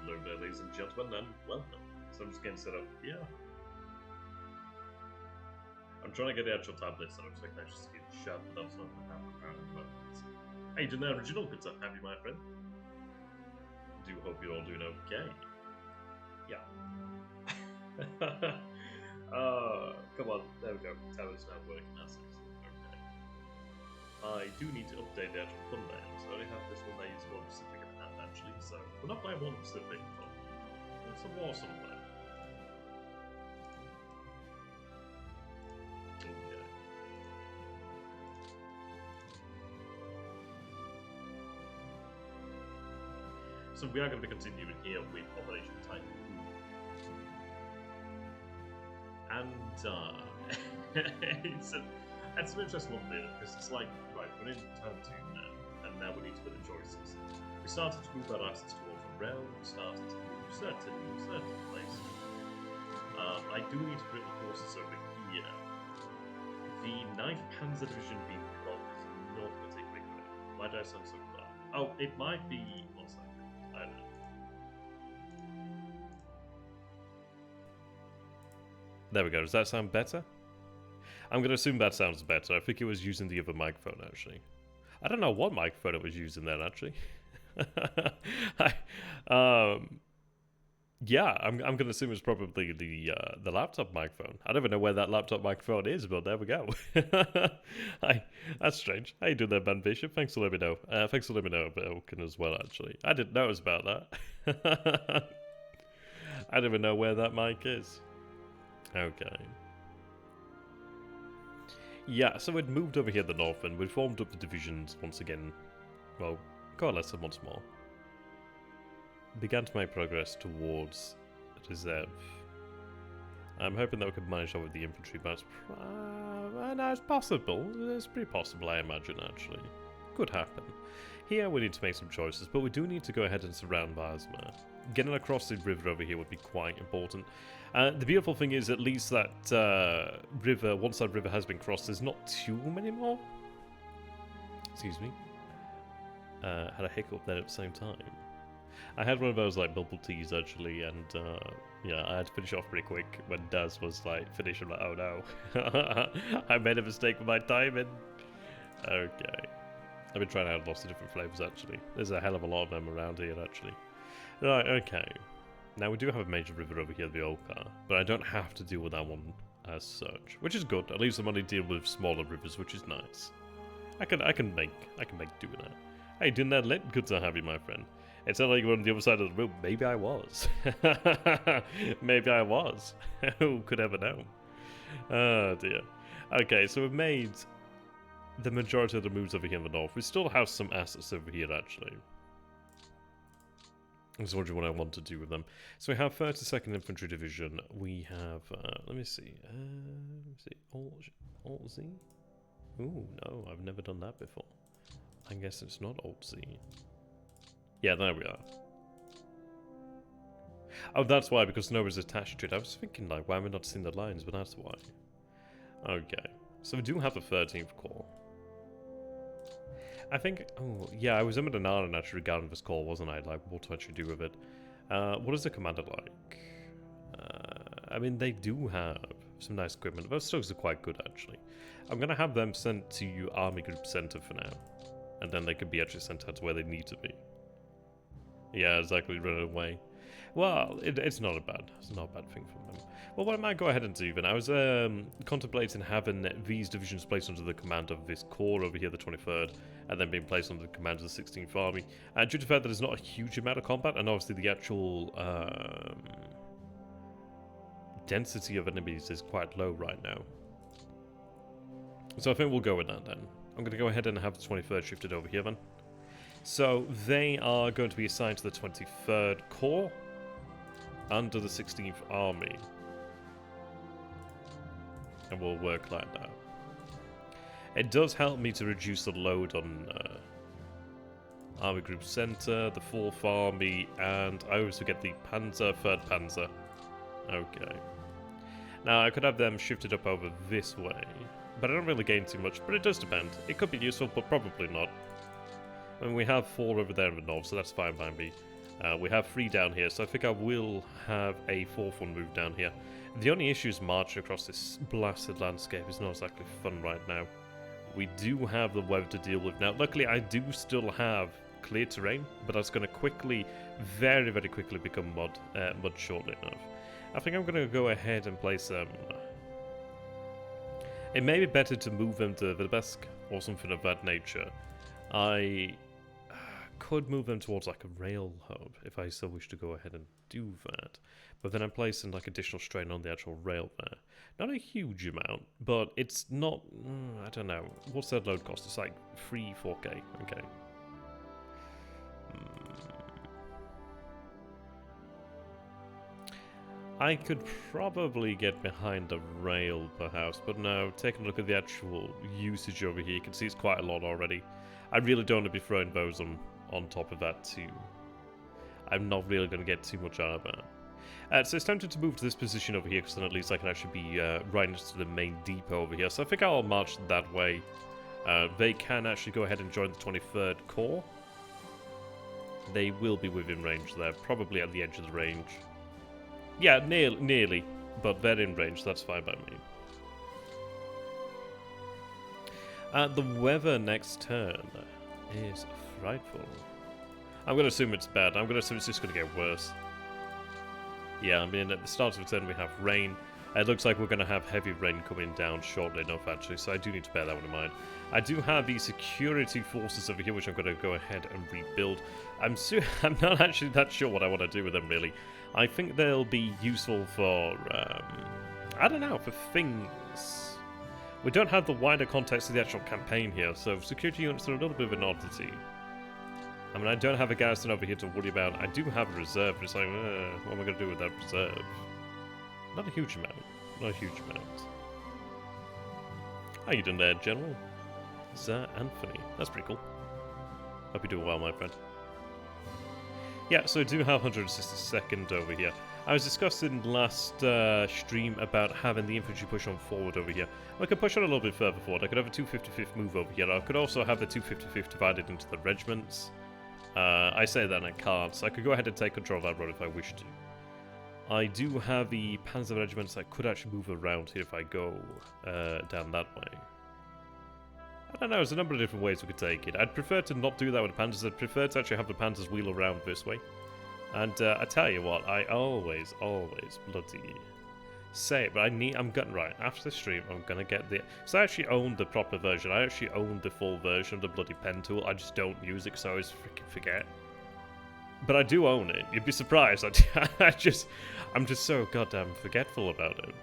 Hello there, ladies and gentlemen, and welcome. So I'm just getting set up here. I'm trying to get the actual tablet set up so I can actually see the chat, but that's not going to happen apparently. But how you doing there, Original? Good to have you, my friend. Do hope you're all doing okay. Yeah. Come on, there we go. Tablet's now working. That's excellent. Okay. I do need to update the actual fun layer, so I only have this one that is more specific at hand actually. So we're not playing one specific fun. There's some more somewhere. Okay. So we are going to be continuing here with Operation Typhoon. And it's an interesting one there, because it's like, right, we're in turn 2 now, and now we need to put the choices. We started to move our assets towards the realm, we started to move certain places. I do need to bring the forces over here. The 9th Panzer Division being blocked is not particularly good. Why did I sound so far? Oh, it might be... one second. I don't know. There we go. Does that sound better? I'm going to assume that sounds better. I think it was using the other microphone, actually. I don't know what microphone it was using then, actually. Yeah, I'm going to assume it's probably the laptop microphone. I don't even know where that laptop microphone is, but there we go. That's strange. How you doing there, Ben Bishop? Thanks for letting me know. Thanks for letting me know about Oaken as well, actually. I didn't notice about that. I don't even know where that mic is. Okay. Yeah, so we'd moved over here in the north and we'd formed up the divisions once again. Well, coalesced once more. Began to make progress towards reserve. I'm hoping that we could manage over the infantry, but it's, no, it's possible. It's pretty possible, I imagine, actually. Could happen. Here we need to make some choices, but we do need to go ahead and surround Basma. Getting across the river over here would be quite important. The beautiful thing is, at least that river, once that river has been crossed, there's not too many more. Excuse me. Had a hiccup there at the same time. I had one of those like bubble teas actually, and yeah, I had to finish off pretty quick when Daz was like finished. I'm like, oh no, I made a mistake with my timing. Okay, I've been trying out lots of different flavors actually. There's a hell of a lot of them around here actually. Right, okay. Now we do have a major river over here, the Oka, but I don't have to deal with that one as such, which is good. At least I'm only dealing with smaller rivers, which is nice. I can make do with that. Hey, doing that lit? Good to have you, my friend. It sounded like you were on the other side of the room. Maybe I was. Maybe I was. Who could ever know? Oh dear. Okay, so we've made the majority of the moves over here in the north. We still have some assets over here, actually. I'm just wondering what I want to do with them. So we have 32nd Infantry Division. We have, let me see. Alt Z? Ooh, no, I've never done that before. I guess it's not Alt Z. Yeah, there we are. Oh, that's why, because Nova's attached to it. I was thinking, like, why am I not seeing the lines, but that's why. Okay. So we do have a 13th Corps. I think, oh, yeah, I was in an hour actually regarding this call, wasn't I? Like, what to actually do with it. What is the commander like? I mean, they do have some nice equipment. Those slugs are quite good, actually. I'm going to have them sent to Army Group Center for now. And then they could be actually sent out to where they need to be. Yeah, exactly, running away. Well, it's not a bad thing from them. Well, what I might go ahead and do then, I was contemplating having these divisions placed under the command of this corps over here, the 23rd, and then being placed under the command of the 16th Army. And due to the fact that there's not a huge amount of combat, and obviously the actual density of enemies is quite low right now. So I think we'll go with that then. I'm going to go ahead and have the 23rd shifted over here then. So they are going to be assigned to the 23rd Corps under the 16th Army. And we'll work like that. It does help me to reduce the load on Army Group Center, the 4th Army, and I always forget the Panzer, 3rd Panzer. Okay. Now I could have them shifted up over this way, but I don't really gain too much, but it does depend. It could be useful, but probably not. I mean, we have 4 over there in the north, so that's fine by me. We have 3 down here, so I think I will have a 4th one moved down here. The only issue is marching across this blasted landscape is not exactly fun right now. We do have the weather to deal with now. Luckily, I do still have clear terrain, but that's going to quickly, very, very quickly become mud shortly enough. I think I'm going to go ahead and place them. It may be better to move them to Vilbesk or something of that nature. I could move them towards like a rail hub if I still wish to go ahead and do that. But then I'm placing like additional strain on the actual rail there. Not a huge amount, but it's not, I don't know. What's that load cost? It's like 4K. Okay. I could probably get behind the rail, perhaps, but no, taking a look at the actual usage over here, you can see it's quite a lot already. I really don't want to be throwing those on top of that too. I'm not really going to get too much out of that. So it's tempted to move to this position over here, because then at least I can actually be right into the main depot over here. So I think I'll march that way. They can actually go ahead and join the 23rd Corps. They will be within range there, probably at the edge of the range. Yeah, nearly, but they're in range, that's fine by me. The weather next turn is frightful. I'm going to assume it's bad. I'm going to assume it's just going to get worse. Yeah, I mean, at the start of the turn we have rain. It looks like we're going to have heavy rain coming down shortly enough, actually, so I do need to bear that one in mind. I do have the security forces over here, which I'm going to go ahead and rebuild. I'm not actually that sure what I want to do with them, really. I think they'll be useful for, I don't know, for things. We don't have the wider context of the actual campaign here, so security units are a little bit of an oddity. I mean, I don't have a garrison over here to worry about. I do have a reserve, but it's like, what am I going to do with that reserve? Not a huge amount. Not a huge amount. How you doing there, General? Sir Anthony. That's pretty cool. Hope you're doing well, my friend. Yeah, so I do have 162nd over here. I was discussing last stream about having the infantry push on forward over here. I could push on a little bit further forward. I could have a 255th move over here. I could also have the 255th divided into the regiments. I say that and I can't, so I could go ahead and take control of that road if I wish to. I do have the Panzer regiments that could actually move around here if I go down that way. I don't know, there's a number of different ways we could take it. I'd prefer to not do that with the Panzers. I'd prefer to actually have the Panzers wheel around this way. And I tell you what, I always bloody say it, but I'm getting right. After the stream, I'm gonna get the. So I actually own the proper version. I actually own the full version of the bloody pen tool. I just don't use it because I always freaking forget. But I do own it. You'd be surprised. I'm just so goddamn forgetful about it.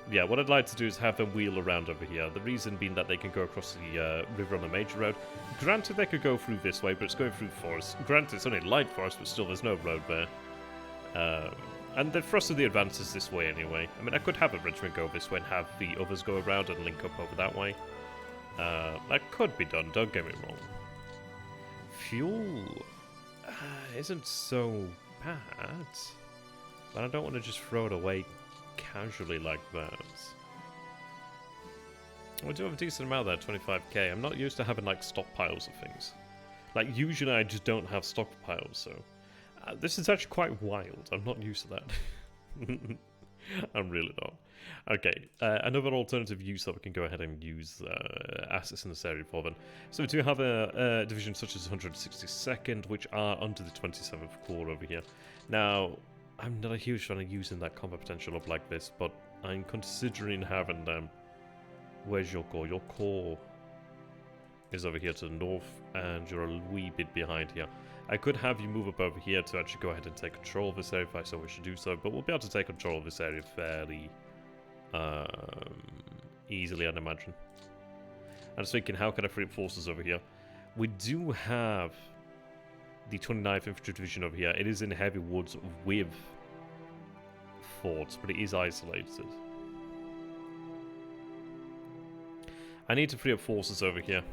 Yeah, what I'd like to do is have them wheel around over here. The reason being that they can go across the river on the major road. Granted, they could go through this way, but it's going through forest. Granted, it's only light forest, but still, there's no road there. And the thrust of the advance is this way anyway. I mean, I could have a regiment go this way and have the others go around and link up over that way. That could be done, don't get me wrong. Fuel isn't so bad, but I don't want to just throw it away casually like that. We do have a decent amount there, 25k. I'm not used to having like stockpiles of things. Like usually I just don't have stockpiles, so this is actually quite wild. I'm not used to that. I'm really not. Okay, another alternative use that we can go ahead and use assets in this area for them. So we do have a division such as 162nd, which are under the 27th Corps over here. Now, I'm not a huge fan of using that combat potential up like this, but I'm considering having them. Where's your core? Your core is over here to the north, and you're a wee bit behind here. I could have you move up over here to actually go ahead and take control of this area if I so wish to do so, but we'll be able to take control of this area fairly easily, I'd imagine. I'm just thinking, how can I free up forces over here? We do have the 29th Infantry Division over here. It is in heavy woods with forts, but it is isolated. I need to free up forces over here.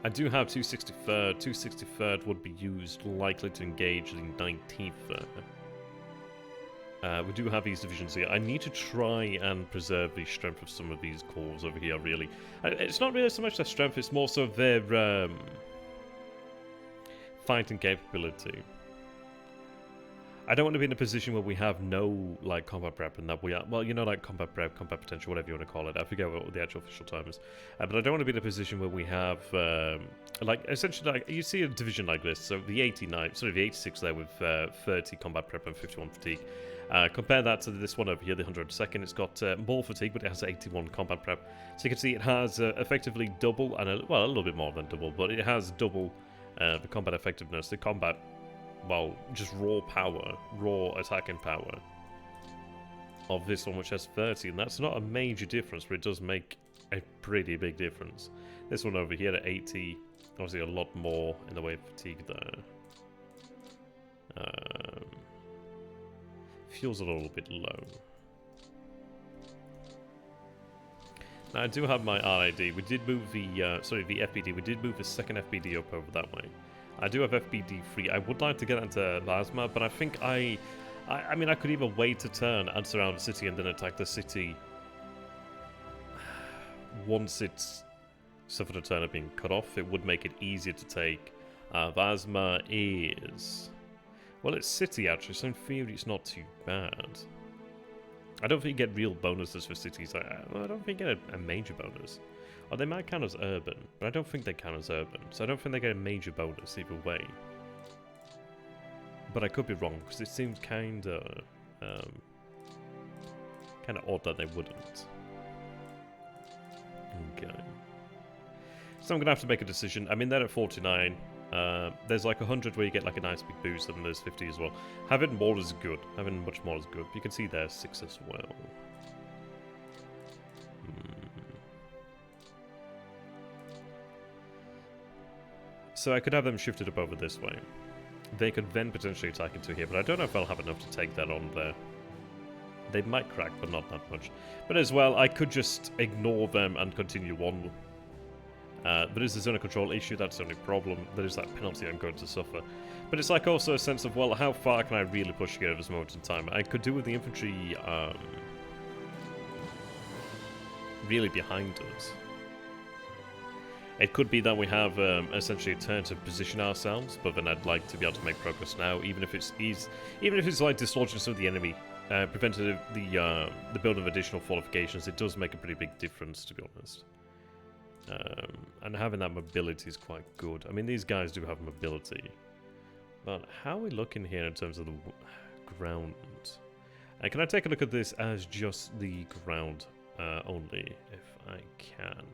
I do have 263rd. 263rd would be used likely to engage the 19th there. We do have these divisions here. I need to try and preserve the strength of some of these corps over here, really. It's not really so much their strength, it's more so their fighting capability. I don't want to be in a position where we have no, like, combat prep and that we are, well, you know, like, combat prep, combat potential, whatever you want to call it. I forget what the actual official term is. But I don't want to be in a position where we have, like, essentially, like, you see a division like this. So the 89, sorry, the 86 there with 30 combat prep and 51 fatigue. Compare that to this one over here, the 102nd. It's got more fatigue, but it has 81 combat prep. So you can see it has effectively double, and well, a little bit more than double, but it has double the combat effectiveness, the combat, well, just raw power, raw attacking power of this one, which has 30, and that's not a major difference, but it does make a pretty big difference. This one over here at 80, obviously a lot more in the way of fatigue there. Feels a little bit low. Now I do have my RID. We did move the, sorry, the FBD. We did move the second FBD up over that way. I do have FBD free. I would like to get into Lasma, but I think I mean, I could either wait a turn and surround the city and then attack the city once it's suffered a turn of being cut off. It would make it easier to take. Vasma is... well, it's city, actually, so in theory it's not too bad. I don't think you get real bonuses for cities. I don't think you get a major bonus. Or they might count as urban, but I don't think they count as urban, so I don't think they get a major bonus either way. But I could be wrong, because it seems kinda odd that they wouldn't. Okay. So I'm gonna have to make a decision. I mean, they're at 49. There's like 100 where you get like a nice big boost, and there's 50 as well. Having more is good. Having much more is good. You can see there's 6 as well. So I could have them shifted up over this way. They could then potentially attack into here, but I don't know if I'll have enough to take that on there. They might crack, but not that much. But as well, I could just ignore them and continue on. There is a zone of control issue, that's the only problem. There is that penalty I'm going to suffer. But it's like also a sense of, well, how far can I really push here at this moment in time? I could do with the infantry really behind us. It could be that we have essentially a turn to position ourselves, but then I'd like to be able to make progress now, even if it's like dislodging some of the enemy, preventing the build of additional fortifications. It does make a pretty big difference, to be honest. And having that mobility is quite good. I mean, these guys do have mobility, but how are we looking here in terms of the ground? Can I take a look at this as just the ground only, if I can?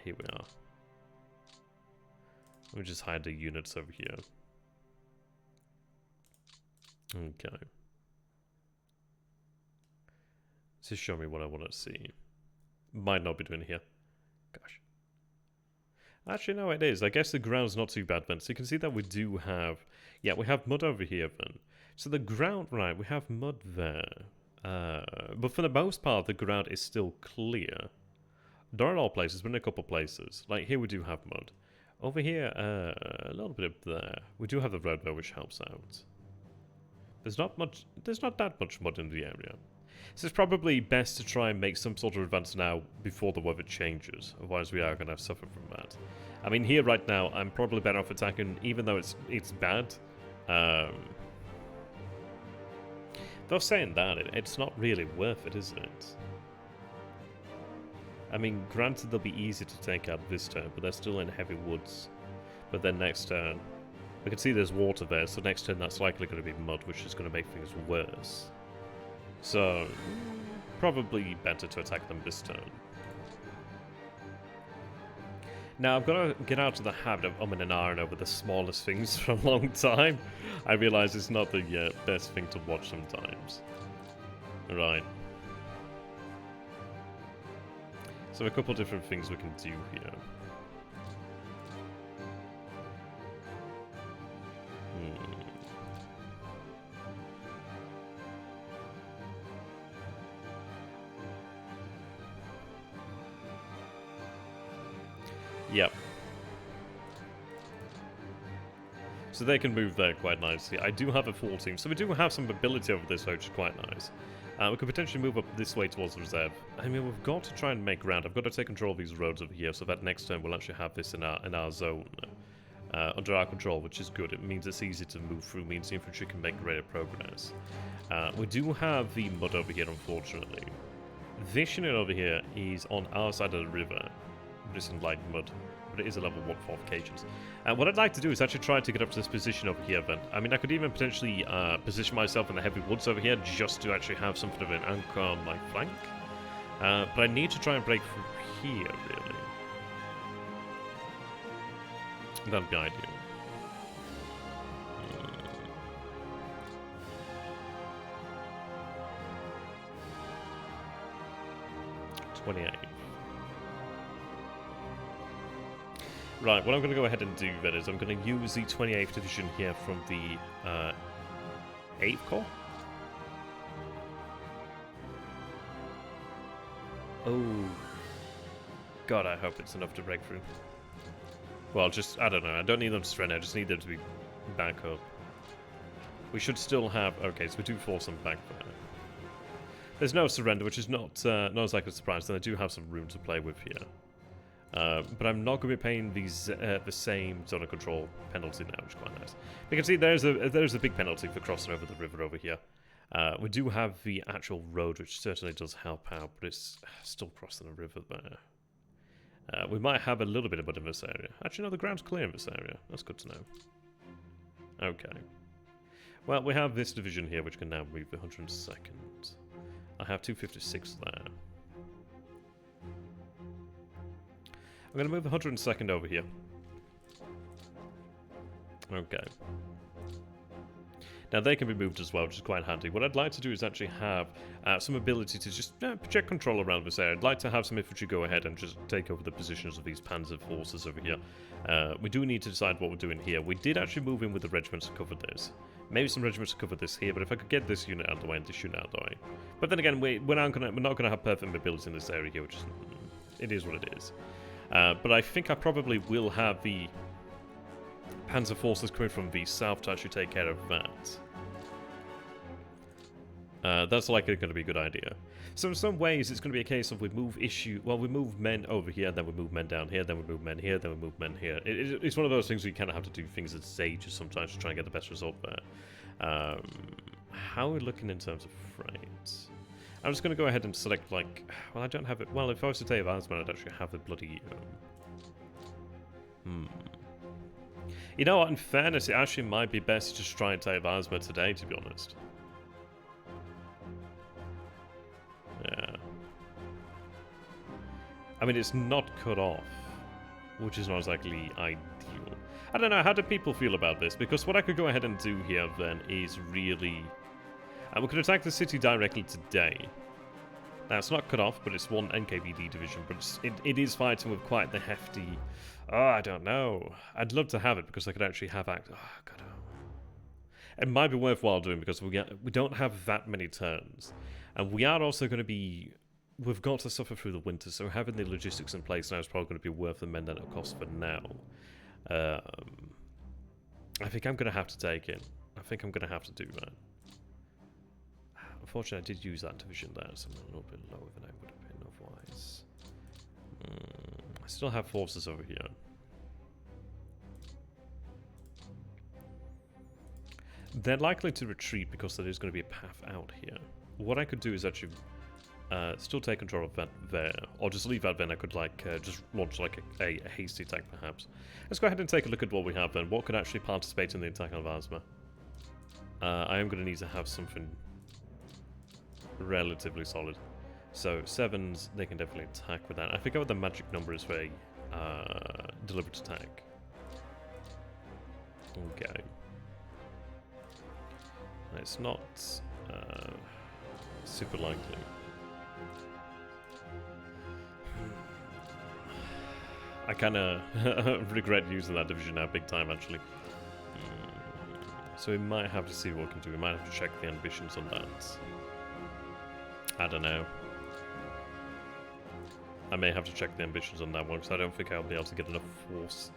Here we are. Let me just hide the units over here. Okay. Just show me what I want to see. Might not be doing here. Gosh. Actually, no, it is. I guess the ground's not too bad then. So you can see that we do have... yeah, we have mud over here then. So the ground, right, we have mud there. But for the most part, the ground is still clear. Not in all places, but in a couple places. Like here we do have mud. Over here, a little bit up there. We do have the road though, which helps out. There's not that much mud in the area. So it's probably best to try and make some sort of advance now before the weather changes. Otherwise we are going to suffer from that. I mean, here right now, I'm probably better off attacking, even though it's bad. Though saying that, it's not really worth it, is it? I mean, granted they'll be easy to take out this turn, but they're still in heavy woods. But then next turn, we can see there's water there, so next turn that's likely going to be mud, which is going to make things worse. So, probably better to attack them this turn. Now, I've got to get out of the habit of umming and ahhing over the smallest things for a long time. I realise it's not the best thing to watch sometimes. Right. So a couple different things we can do here. Yep. So they can move there quite nicely. I do have a full team, so we do have some mobility over this way, which is quite nice. We could potentially move up this way towards the reserve. I mean, we've got to try and make ground. I've got to take control of these roads over here, so that next turn we'll actually have this in our zone. under our control, which is good. It means it's easy to move through, means the infantry can make greater progress. We do have the mud over here, unfortunately. This unit over here is on our side of the river. Just in light mud, but it is a level 1 fortifications. What I'd like to do is actually try to get up to this position over here, then. I mean, I could even potentially position myself in the heavy woods over here just to actually have something of an anchor on my flank. But I need to try and break through here, really. That'd be ideal. 28. Right, what I'm going to go ahead and do then is I'm going to use the 28th Division here from the 8th Corps. Oh. God, I hope it's enough to break through. Well, just, I don't know. I don't need them to surrender. I just need them to be back up. We should still have... Okay, so we do force them back there. There's no surrender, which is not exactly a surprise. Then I do have some room to play with here. But I'm not going to be paying these the same zone of control penalty now, which is quite nice. You can see there's a big penalty for crossing over the river over here. We do have the actual road, which certainly does help out, but it's still crossing the river there. We might have a little bit of mud in this area. Actually, no, the ground's clear in this area. That's good to know. Okay. Well, we have this division here, which can now move the 102nd. I have 256 there. I'm going to move the 102nd over here. Okay. Now they can be moved as well, which is quite handy. What I'd like to do is actually have some ability to just project control around this area. I'd like to have some infantry go ahead and just take over the positions of these panzer forces over here. We do need to decide what we're doing here. We did actually move in with the regiments to cover this. Maybe some regiments to cover this here, but if I could get this unit out of the way and this unit out of the way. But then again, we're not going to have perfect mobility in this area here, which is... It is what it is. But I think I probably will have the panzer forces coming from the south to actually take care of that. That's likely going to be a good idea. So in some ways, it's going to be a case of we move men over here, then we move men down here, then we move men here, then we move men here. It's one of those things where you kind of have to do things as stages sometimes to try and get the best result there. How are we looking in terms of freight? I'm just going to go ahead and select, like... Well, I don't have it... Well, if I was to take Asman, I'd actually have the bloody... You know what? In fairness, it actually might be best to just try and take Asma today, to be honest. Yeah. I mean, it's not cut off, which is not exactly ideal. I don't know, how do people feel about this? Because what I could go ahead and do here, then, is really... we could attack the city directly today. Now, it's not cut off, but it's one NKVD division, but it is fighting with quite the hefty... Oh, I don't know. I'd love to have it, because I could actually have... Oh, God. It might be worthwhile doing, because we don't have that many turns. And we are also going to be... We've got to suffer through the winter, so having the logistics in place now is probably going to be worth the men that it costs for now. I think I'm going to have to take it. I think I'm going to have to do that. Unfortunately, I did use that division there, so I'm a little bit lower than I would have been otherwise. I still have forces over here. They're likely to retreat because there is going to be a path out here. What I could do is actually still take control of that there, or just leave that then. I could like just launch like a hasty attack perhaps. Let's go ahead and take a look at what we have then. What could actually participate in the attack on Asma? I am going to need to have something relatively solid. So 7s, they can definitely attack with that. I forget what the magic number is for a deliberate attack. Okay. It's not super likely. I kind of regret using that division now, big time actually. So we might have to see what we can do. We might have to check the ambitions on that. I don't know. I may have to check the ambitions on that one, because I don't think I'll be able to get enough force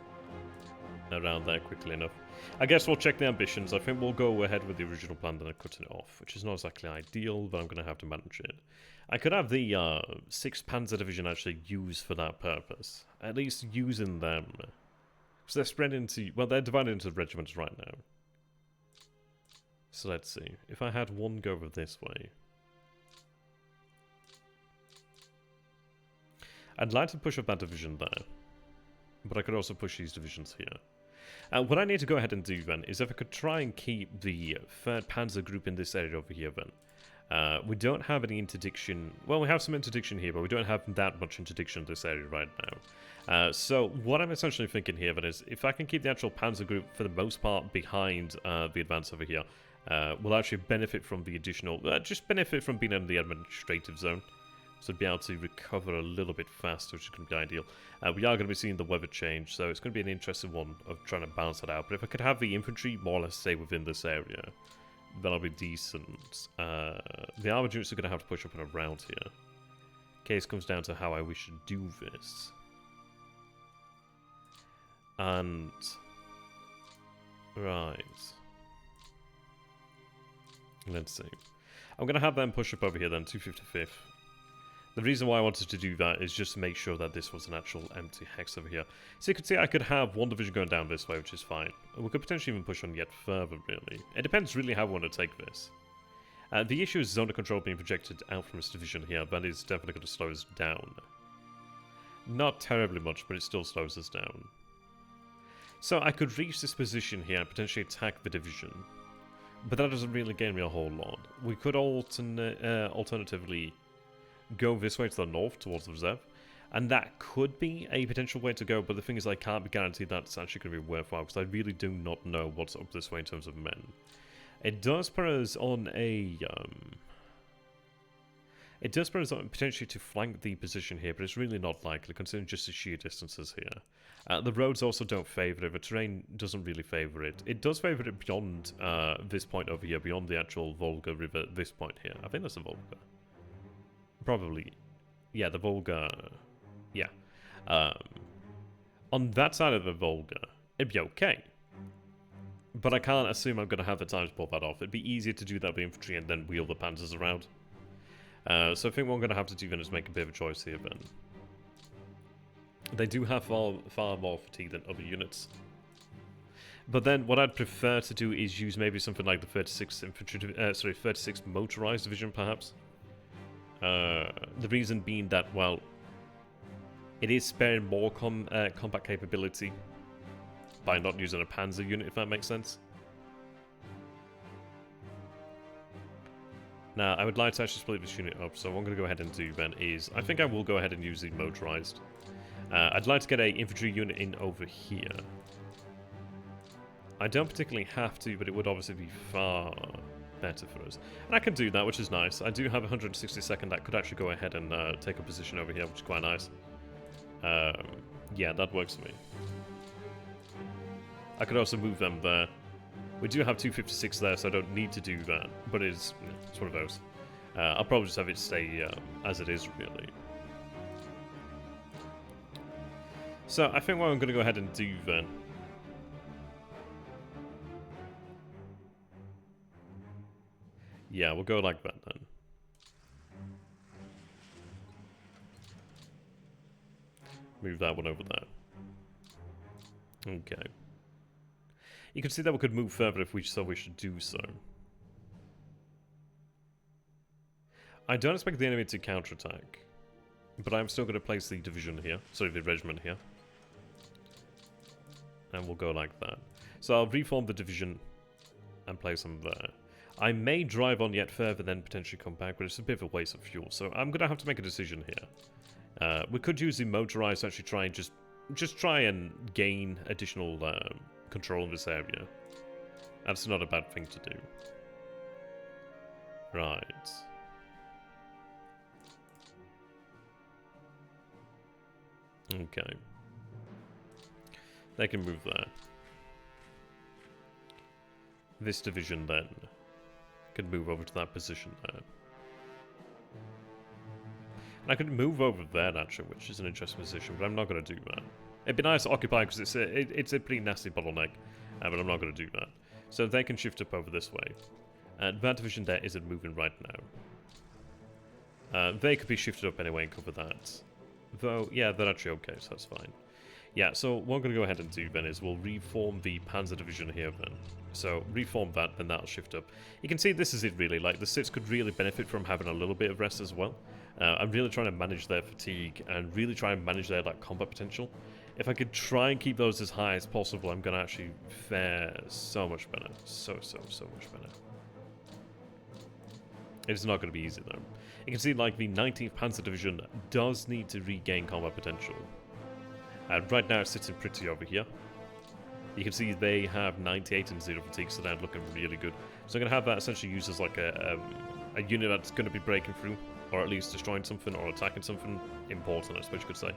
around there quickly enough. I guess we'll check the ambitions. I think we'll go ahead with the original plan, then cutting it off, which is not exactly ideal, but I'm going to have to manage it. I could have the 6th Panzer Division actually used for that purpose. At least using them So they're spread into... Well, they're divided into regiments right now. So let's see. If I had one go over this way... I'd like to push up that division there. But I could also push these divisions here. What I need to go ahead and do then is if I could try and keep the 3rd Panzer Group in this area over here then. We don't have any interdiction. Well, we have some interdiction here, but we don't have that much interdiction in this area right now. So what I'm essentially thinking here then is if I can keep the actual Panzer Group for the most part behind the advance over here, we'll actually benefit from the additional... just benefit from being in the administrative zone. So be able to recover a little bit faster, which is going to be ideal. We are going to be seeing the weather change, so it's going to be an interesting one of trying to balance that out. But if I could have the infantry more or less stay within this area, that'll be decent. The armored units are going to have to push up and around here. Case comes down to how I wish to do this. And... Right. Let's see. I'm going to have them push up over here then, 255th. The reason why I wanted to do that is just to make sure that this was an actual empty hex over here. So you can see I could have one division going down this way, which is fine. We could potentially even push on yet further, really. It depends really how we want to take this. The issue is zone of control being projected out from this division here. That is definitely going to slow us down. Not terribly much, but it still slows us down. So I could reach this position here and potentially attack the division. But that doesn't really gain me a whole lot. We could alternatively... go this way to the north towards the reserve, and that could be a potential way to go, but the thing is I can't be guaranteed that it's actually going to be worthwhile because I really do not know what's up this way in terms of men. It does put us on a it does put us on potentially to flank the position here, but it's really not likely considering just the sheer distances here. The roads also don't favour it, the terrain doesn't really favour it. It does favour it beyond this point over here, beyond the actual Volga River, this point here. I think that's the Volga. Probably. Yeah, the Volga. Yeah. On that side of the Volga, it'd be okay. But I can't assume I'm going to have the time to pull that off. It'd be easier to do that with infantry and then wheel the panzers around. So I think what I'm going to have to do then is make a bit of a choice here then. They do have far more fatigue than other units. But then what I'd prefer to do is use maybe something like the 36th infantry, 36th motorized division perhaps. The reason being that, well, it is sparing more combat capability by not using a panzer unit, if that makes sense. Now, I would like to actually split this unit up, so what I'm going to go ahead and do then is, I think I will go ahead and use the motorized. I'd like to get an infantry unit in over here. I don't particularly have to, but it would obviously be far better for us. And I can do that, which is nice. I do have 162nd that could actually go ahead and take a position over here, which is quite nice. Yeah, that works for me. I could also move them there. We do have 256 there, so I don't need to do that. But it's one of those. I'll probably just have it stay as it is, really. So I think what I'm going to go ahead and do then... Yeah, we'll go like that then. Move that one over there. Okay. You can see that we could move further if we so wish to do so. I don't expect the enemy to counterattack, but I'm still going to place the division here, sorry, the regiment here. And we'll go like that. So I'll reform the division and place them there. I may drive on yet further, then potentially come back, but it's a bit of a waste of fuel, so I'm going to have to make a decision here. We could use the motorized to actually try and just try and gain additional control in this area. That's not a bad thing to do. Right. Okay. They can move there. This division then can move over to that position there. And I could move over there actually, which is an interesting position, but I'm not going to do that. It'd be nice to occupy because it's a pretty nasty bottleneck, but I'm not going to do that. So they can shift up over this way. And that division there isn't moving right now. They could be shifted up anyway and cover that. Though, yeah, they're actually okay, so that's fine. Yeah, so what I'm going to go ahead and do then is we'll reform the Panzer Division here then. So reform that, then that'll shift up. You can see this is it really, like the Sits could really benefit from having a little bit of rest as well. I'm really trying to manage their fatigue and really try and manage their like combat potential. If I could try and keep those as high as possible, I'm going to actually fare so much better. So much better. It's not going to be easy though. You can see like the 19th Panzer Division does need to regain combat potential. And right now it sits in pretty over here. You can see they have 98 and 0 fatigue, so they're looking really good. So I'm going to have that essentially used as like a unit that's going to be breaking through, or at least destroying something or attacking something important, I suppose you could say.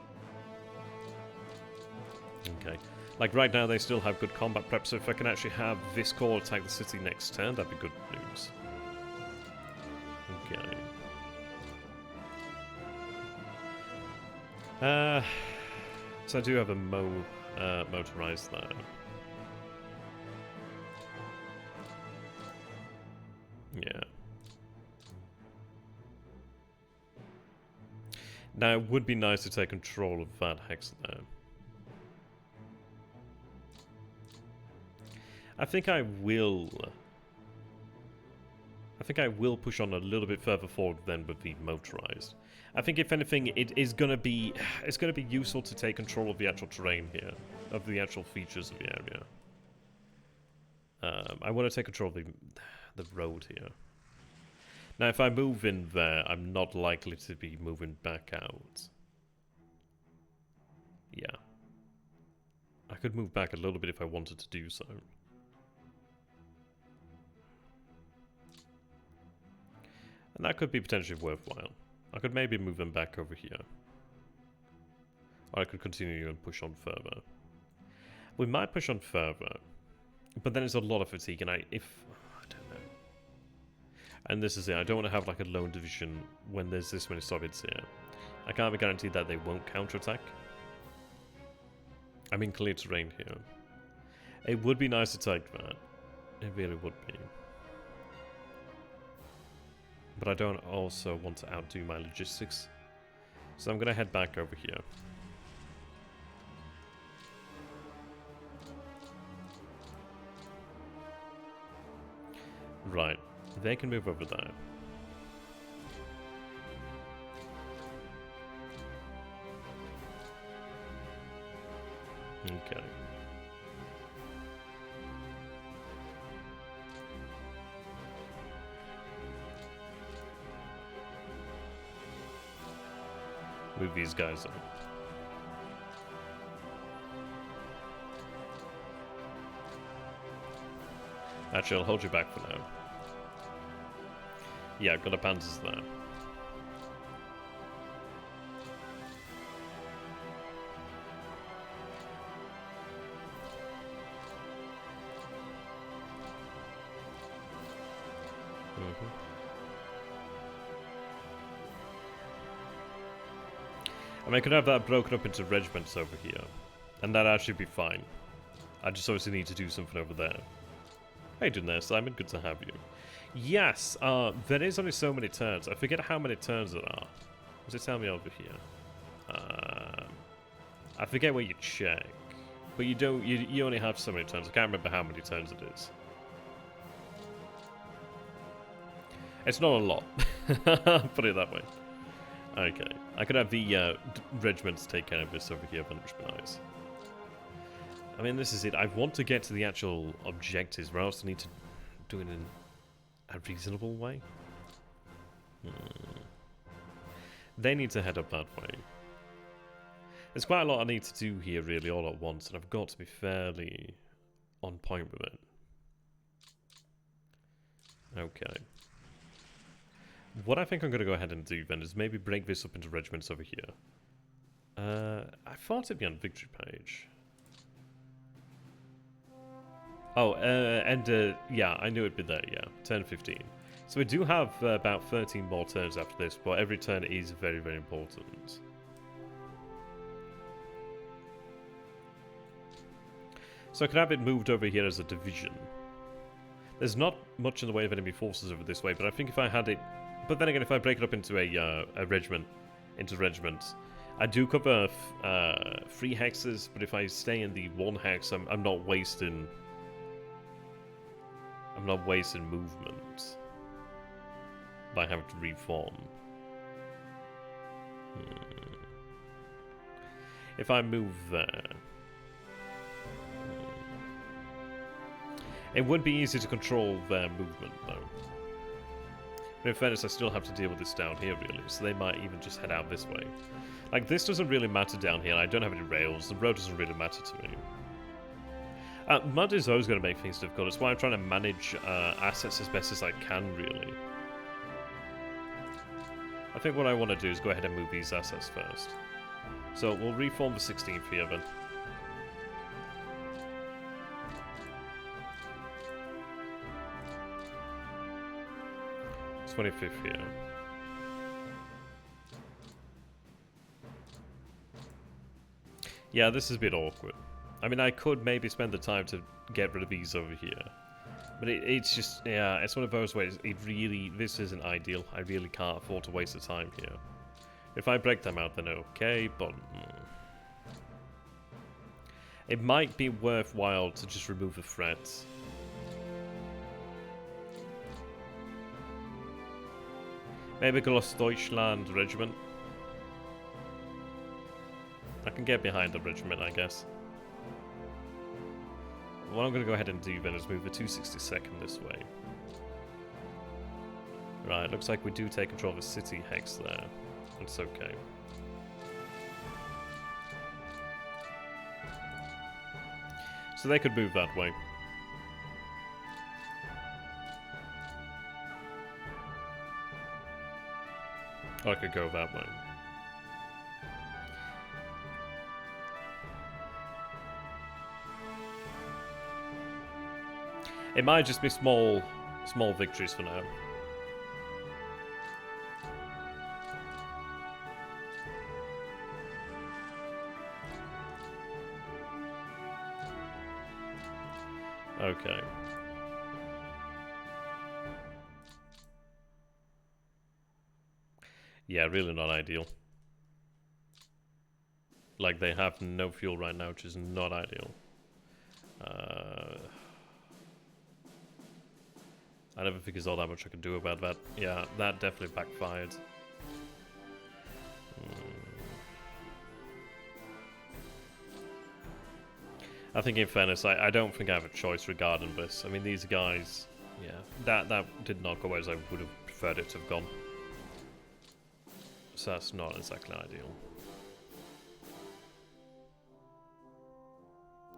Okay. Like right now they still have good combat prep, so if I can actually have this corps attack the city next turn, that'd be good news. Okay. So I do have a motorized there. Yeah. Now it would be nice to take control of that hex there. I think I will push on a little bit further forward then with the motorized. I think if anything, it's gonna be useful to take control of the actual terrain here, of the actual features of the area. I want to take control of the road here. Now, if I move in there, I'm not likely to be moving back out. Yeah, I could move back a little bit if I wanted to do so. And that could be potentially worthwhile. I could maybe move them back over here. Or I could continue and push on further. We might push on further. But then it's a lot of fatigue, and I don't know. And this is it, I don't want to have like a lone division when there's this many Soviets here. I can't be guaranteed that they won't counterattack. I'm in clear terrain here. It would be nice to take that. It really would be. But I don't also want to outdo my logistics. So I'm going to head back over here. Right. They can move over there. Okay. Move these guys up. Actually, I'll hold you back for now. Yeah, I've got a Panzers there. I mean, I could have that broken up into regiments over here, and that'd actually be fine. I just obviously need to do something over there. How you doing there, Simon? Good to have you. Yes, there is only so many turns. I forget how many turns there are. Does it tell me over here? I forget where you check, but you don't. You only have so many turns. I can't remember how many turns it is. It's not a lot. Put it that way. Okay, I could have the regiments take care of this over here, which would be nice. I mean, this is it. I want to get to the actual objectives, but I also need to do it in a reasonable way. They need to head up that way. There's quite a lot I need to do here, really, all at once, and I've got to be fairly on point with it. Okay. What I think I'm going to go ahead and do then is maybe break this up into regiments over here. I thought it'd be on victory page. Oh, yeah, I knew it'd be there, yeah. Turn 15. So we do have about 13 more turns after this, but every turn is very, very important. So I could have it moved over here as a division. There's not much in the way of enemy forces over this way, but I think if I had it... But then again, if I break it up into a regiment, into regiments, I do cover 3 hexes, but if I stay in the 1 hex, I'm not wasting. I'm not wasting movement by having to reform. If I move there, it would be easy to control their movement, though. But in fairness, I still have to deal with this down here, really, so they might even just head out this way. Like, this doesn't really matter down here. I don't have any rails. The road doesn't really matter to me. Mud is always going to make things difficult. That's why I'm trying to manage assets as best as I can, really. I think what I want to do is go ahead and move these assets first. So we'll reform the 16th here, then. 25th here. Yeah, this is a bit awkward. I mean, I could maybe spend the time to get rid of these over here. But it's just, yeah, it's one of those ways. This isn't ideal. I really can't afford to waste the time here. If I break them out, then okay, but... It might be worthwhile to just remove the threats. Maybe Grossdeutschland Regiment. I can get behind the regiment, I guess. What I'm going to go ahead and do then is move the 262nd this way. Right, looks like we do take control of the city hex there. It's okay. So they could move that way. Or I could go that way. It might just be small victories for now. Okay. Yeah, really not ideal. Like, they have no fuel right now, which is not ideal. I never think there's all that much I can do about that. Yeah, that definitely backfired. I think in fairness, I don't think I have a choice regarding this. I mean, these guys, yeah, that did not go as I would have preferred it to have gone. So that's not exactly ideal.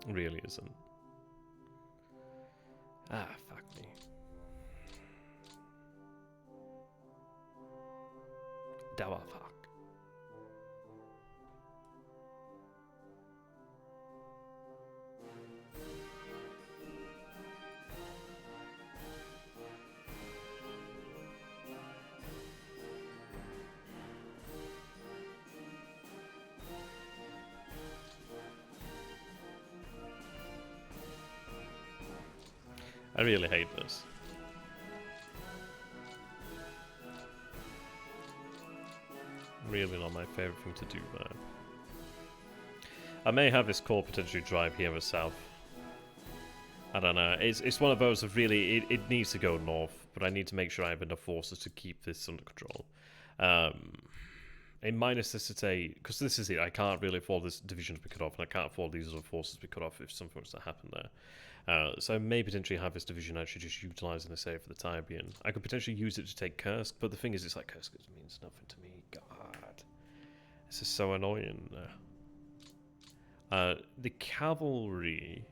It really isn't. Ah, fuck me. Dawa fuck. I really hate this. Really not my favorite thing to do there. I may have this core potentially drive here in the south. I don't know. It's one of those of really, it needs to go north, but I need to make sure I have enough forces to keep this under control. It might necessitate, because this is it, I can't really afford this division to be cut off, and I can't afford these other forces to be cut off if something was to happen there. So I may potentially have this division actually just utilising this area for the time being. I could potentially use it to take Kursk, but the thing is, it's like Kursk means nothing to me. God, this is so annoying. The cavalry,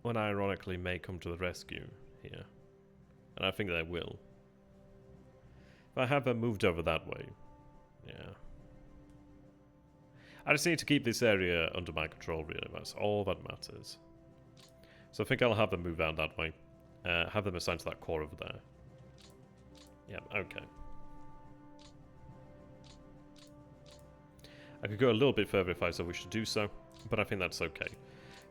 when ironically may come to the rescue here, and I think they will. If I have them moved over that way, yeah. I just need to keep this area under my control, really. That's all that matters. So I think I'll have them move out that way. Have them assigned to that core over there. Yeah, okay. I could go a little bit further if I so wish to do so, but I think that's okay.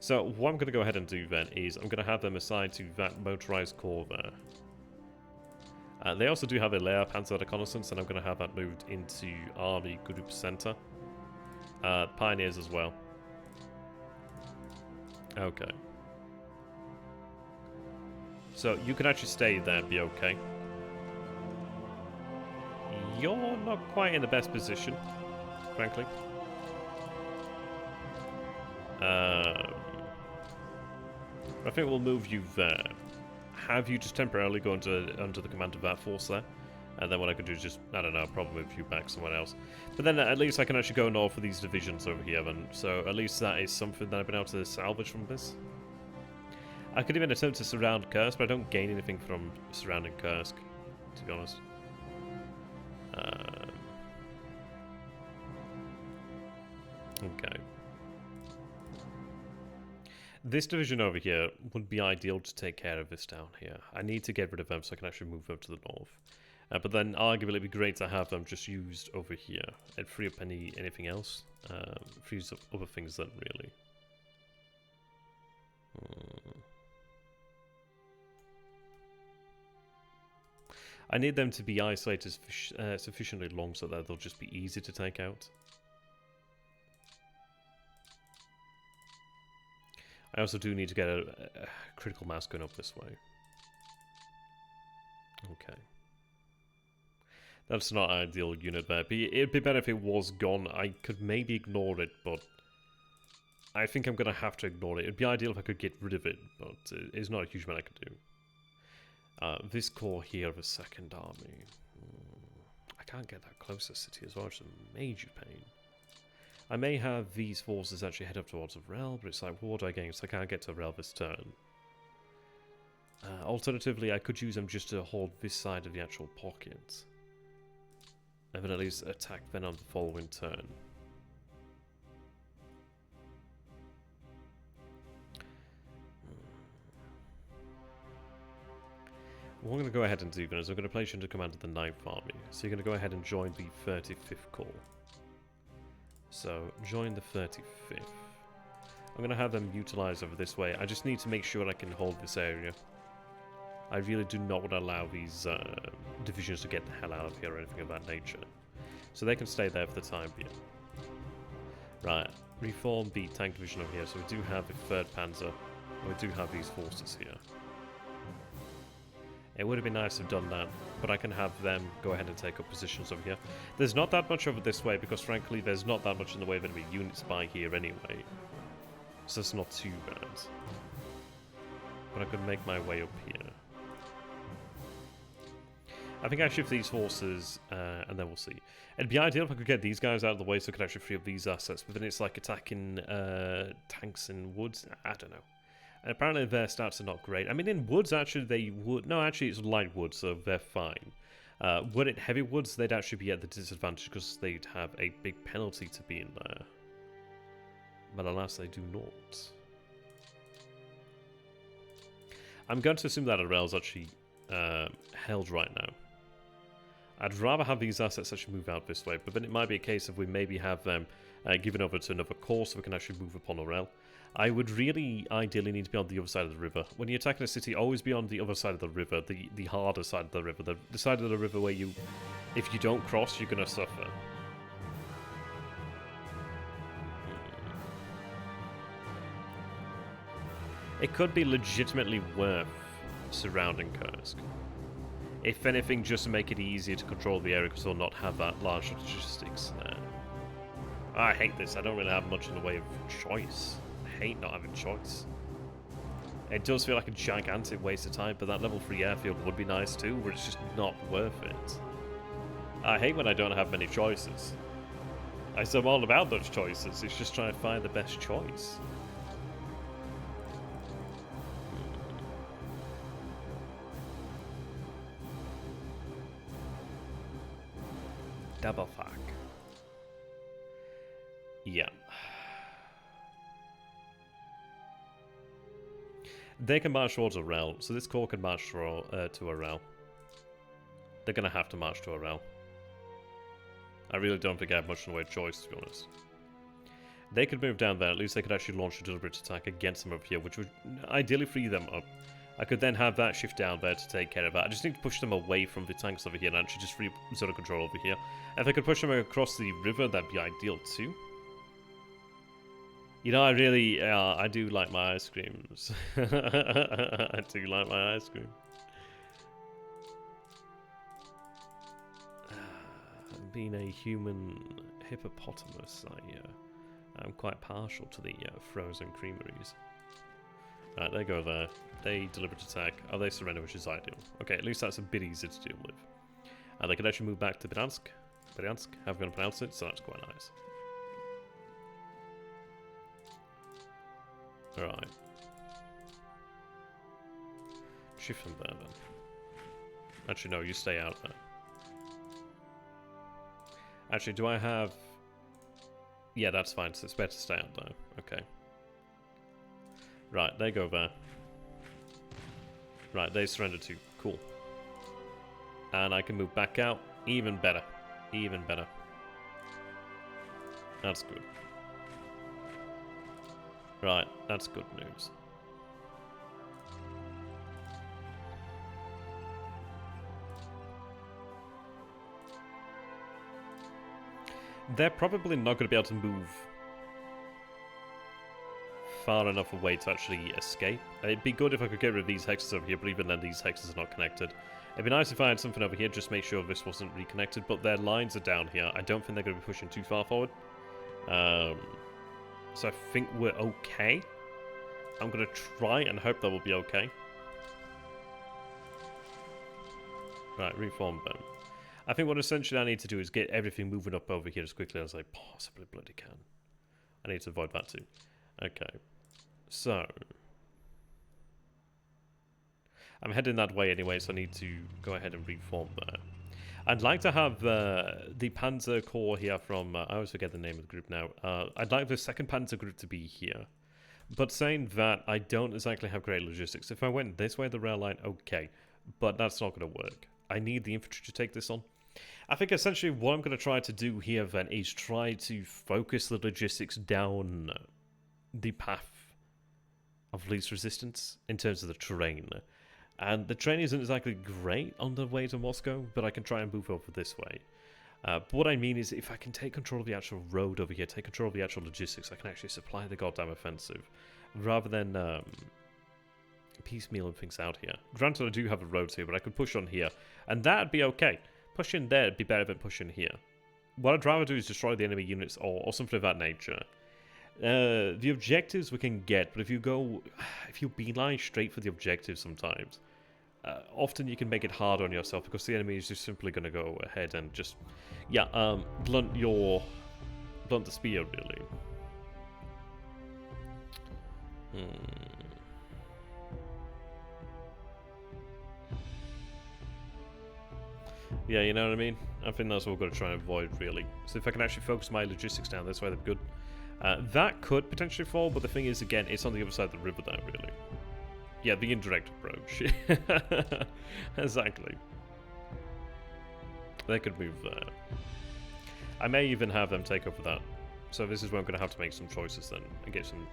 So what I'm going to go ahead and do then is I'm going to have them assigned to that motorized core there. They also do have a layer Panzer Reconnaissance, and I'm going to have that moved into Army Group Center. Pioneers as well. Okay. So you can actually stay there and be okay. You're not quite in the best position, frankly. I think we'll move you there. Have you just temporarily go under the command of that force there. And then what I could do is just, I don't know, probably move you back somewhere else. But then at least I can actually go north for these divisions over here then. So at least that is something that I've been able to salvage from this. I could even attempt to surround Kursk, but I don't gain anything from surrounding Kursk, to be honest. Okay. This division over here would be ideal to take care of this down here. I need to get rid of them so I can actually move them to the north. But then arguably it'd be great to have them just used over here. It'd free up anything else. Frees up other things then, really. I need them to be isolated sufficiently long so that they'll just be easy to take out. I also do need to get a critical mass going up this way. Okay. That's not an ideal unit there. It'd be better if it was gone. I could maybe ignore it, but I think I'm going to have to ignore it. It'd be ideal if I could get rid of it, but it's not a huge amount I could do. This core here of a second army. I can't get that close to the city as well, which is a major pain. I may have these forces actually head up towards Avrel, but it's like, what do I gain? So I can't get to Avrel this turn. Alternatively, I could use them just to hold this side of the actual pocket. And then at least attack then on the following turn. What I'm going to go ahead and do then is I'm going to place you under command of the 9th Army. So you're going to go ahead and join the 35th Corps. So join the 35th. I'm going to have them utilized over this way. I just need to make sure I can hold this area. I really do not want to allow these divisions to get the hell out of here or anything of that nature. So they can stay there for the time being. Right, reform the tank division over here. So we do have the 3rd Panzer. And we do have these forces here. It would have been nice to have done that, but I can have them go ahead and take up positions over here. There's not that much over this way, because frankly there's not that much in the way of enemy units by here anyway. So it's not too bad. But I could make my way up here. I think I shift these forces, and then we'll see. It'd be ideal if I could get these guys out of the way so I could actually free up these assets, but then it's like attacking tanks in woods. I don't know. And apparently their stats are not great. I mean, in woods, actually, they would... No, actually, it's light wood, so they're fine. Were it heavy woods, they'd actually be at the disadvantage because they'd have a big penalty to be in there. But alas, they do not. I'm going to assume that Arel's actually held right now. I'd rather have these assets actually move out this way, but then it might be a case of we maybe have them given over to another corps so we can actually move upon Arel. I would really ideally need to be on the other side of the river. When you're attacking a city, always be on the other side of the river, the harder side of the river, the side of the river where you, if you don't cross, you're going to suffer. It could be legitimately worth surrounding Kursk. If anything, just to make it easier to control the area because they'll not have that large logistics there. I hate this. I don't really have much in the way of choice. I hate not having choice. It does feel like a gigantic waste of time, but that level 3 airfield would be nice too, but it's just not worth it. I hate when I don't have many choices. I'm all about those choices, it's just trying to find the best choice. Double fuck. Yeah. They can march towards Arel, so this corps can march to Arel. They're going to have to march to Arel. I really don't think I have much in the way of choice, to be honest. They could move down there, at least they could actually launch a deliberate attack against them over here, which would ideally free them up. I could then have that shift down there to take care of that. I just need to push them away from the tanks over here and actually just free zone of control over here. If I could push them across the river, that'd be ideal too. You know, I do like my ice creams. I do like my ice cream. Being a human hippopotamus, I'm quite partial to the frozen creameries. Right, they go there. They deliberate attack. Oh, they surrender, which is ideal. Okay, at least that's a bit easier to deal with. They could actually move back to Bryansk. Bryansk, how I'm going to pronounce it, so that's quite nice. Alright. Shift them there, then. Actually, no, you stay out there. Actually, do I have... Yeah, that's fine, so it's better to stay out there. Okay. Right, they go there. Right, they surrender too. Cool. And I can move back out. Even better. Even better. That's good. Right, that's good news. They're probably not going to be able to move far enough away to actually escape. It'd be good if I could get rid of these hexes over here, but even then these hexes are not connected. It'd be nice if I had something over here, just make sure this wasn't reconnected, but their lines are down here. I don't think they're going to be pushing too far forward. So I think we're okay. I'm going to try and hope that will be okay. Right, reform them. I think what essentially I need to do is get everything moving up over here as quickly as I possibly bloody can. I need to avoid that too. Okay. So. I'm heading that way anyway, so I need to go ahead and reform there. I'd like to have the Panzer Corps here from... I always forget the name of the group now. I'd like the 2nd Panzer Group to be here. But saying that, I don't exactly have great logistics. If I went this way, the rail line, okay. But that's not going to work. I need the infantry to take this on. I think essentially what I'm going to try to do here then is try to focus the logistics down the path of least resistance in terms of the terrain. And the train isn't exactly great on the way to Moscow, but I can try and move over this way. But what I mean is, if I can take control of the actual road over here, take control of the actual logistics, I can actually supply the goddamn offensive, rather than piecemealing things out here. Granted, I do have a road here, but I could push on here, and that'd be okay. Pushing there would be better than pushing here. What I'd rather do is destroy the enemy units or something of that nature. The objectives we can get, but if you beeline straight for the objectives sometimes, often you can make it hard on yourself because the enemy is just simply going to go ahead and just, blunt the spear, really. Yeah, you know what I mean? I think that's what we're going to try and avoid, really. So if I can actually focus my logistics down this way, that'd be good. That could potentially fall, but the thing is, again, it's on the other side of the river now, really. Yeah, the indirect approach. Exactly. They could move there. I may even have them take over that. So this is where I'm going to have to make some choices then, and get some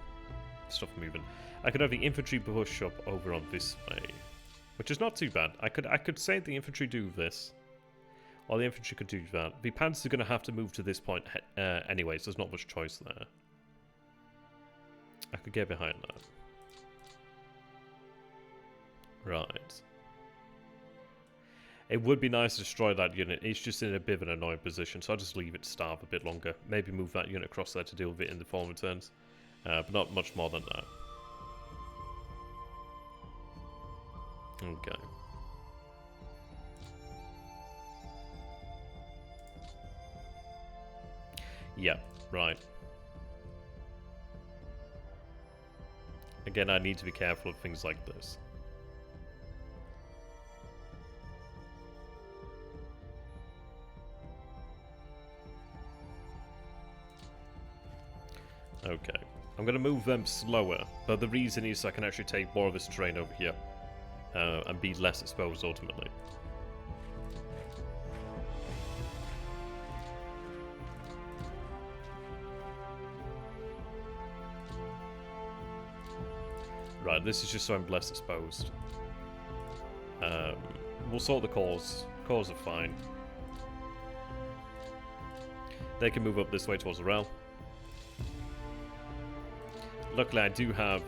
stuff moving. I could have the infantry push up over on this way, which is not too bad. I could say the infantry do this, or the infantry could do that. The panzers are going to have to move to this point anyway, so there's not much choice there. I could get behind that. Right. It would be nice to destroy that unit. It's just in a bit of an annoying position, so I'll just leave it to starve a bit longer. Maybe move that unit across there to deal with it in the forward turns. But not much more than that. Okay. Yeah, right. Again, I need to be careful of things like this. Okay. I'm going to move them slower, but the reason is so I can actually take more of this terrain over here and be less exposed ultimately. Right, this is just so I'm less exposed. We'll sort the cores. Cores are fine. They can move up this way towards the rail. Luckily, I do have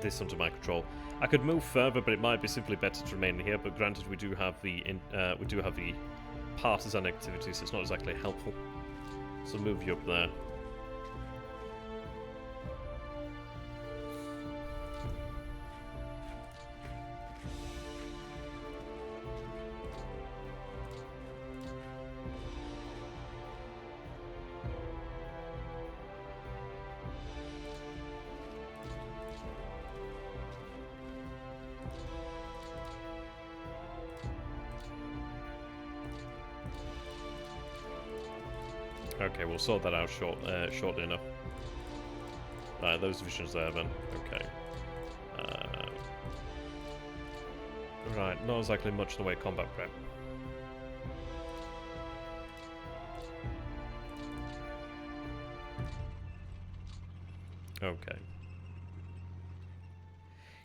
this under my control. I could move further, but it might be simply better to remain here. But granted, we do have the partisan activity, so it's not exactly helpful. So move you up there. Okay, we'll sort that out shortly enough. Alright, those divisions there then. Okay. Right, not exactly much in the way of combat prep. Okay.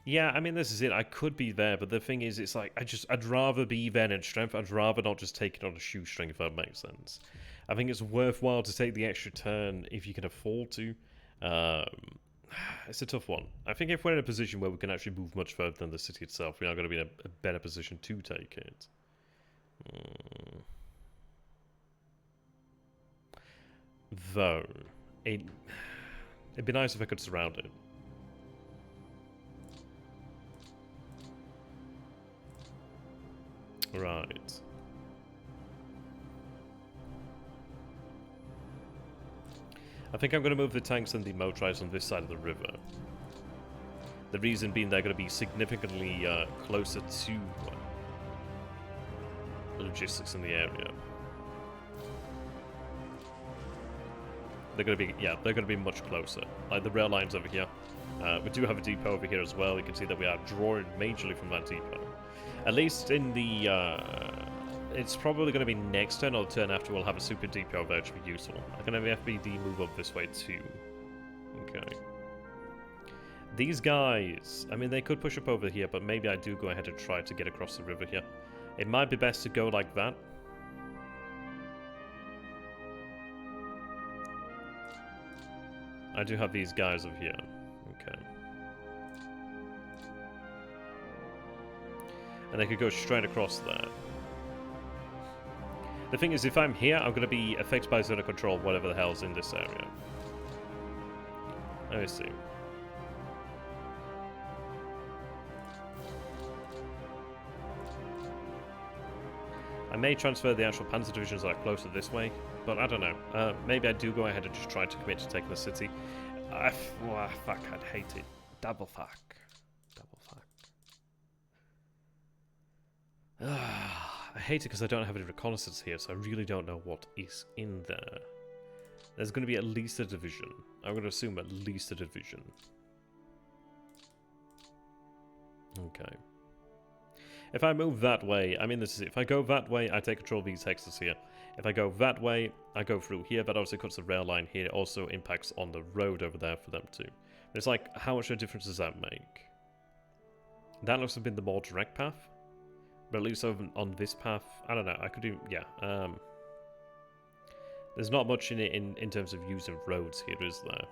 Yeah, I mean, this is it. I could be there, but the thing is, it's like, I'd rather be there in strength. I'd rather not just take it on a shoestring, if that makes sense. I think it's worthwhile to take the extra turn if you can afford to. It's a tough one. I think if we're in a position where we can actually move much further than the city itself, we are going to be in a better position to take it. Though, it'd be nice if I could surround it. Right. I think I'm going to move the tanks and the motorized on this side of the river. The reason being they're going to be significantly closer to logistics in the area. They're going to be, yeah, they're going to be much closer. Like the rail lines over here. We do have a depot over here as well. You can see that we are drawing majorly from that depot. At least in the... it's probably going to be next turn or the turn after we'll have a super depot there, which will be useful. I'm going to have FBD move up this way too. Okay. These guys, I mean, they could push up over here, but maybe I do go ahead and try to get across the river here. It might be best to go like that. I do have these guys over here. Okay. And they could go straight across there. The thing is, if I'm here, I'm going to be affected by zone of control, whatever the hell's in this area. Let me see. I may transfer the actual panzer divisions that are closer this way, but I don't know. Maybe I do go ahead and just try to commit to taking the city. Fuck, I'd hate it. Double fuck. Double fuck. I hate it because I don't have any reconnaissance here, so I really don't know what is in there. There's going to be at least a division. I'm going to assume at least a division. Okay. If I move that way, I mean, this is it. If I go that way, I take control of these hexes here. If I go that way, I go through here. That obviously cuts the rail line here. It also impacts on the road over there for them too. It's like, how much of a difference does that make? That looks to have been the more direct path. But at least over on this path, I don't know. I could do, yeah. There's not much in it in terms of using roads here, is there?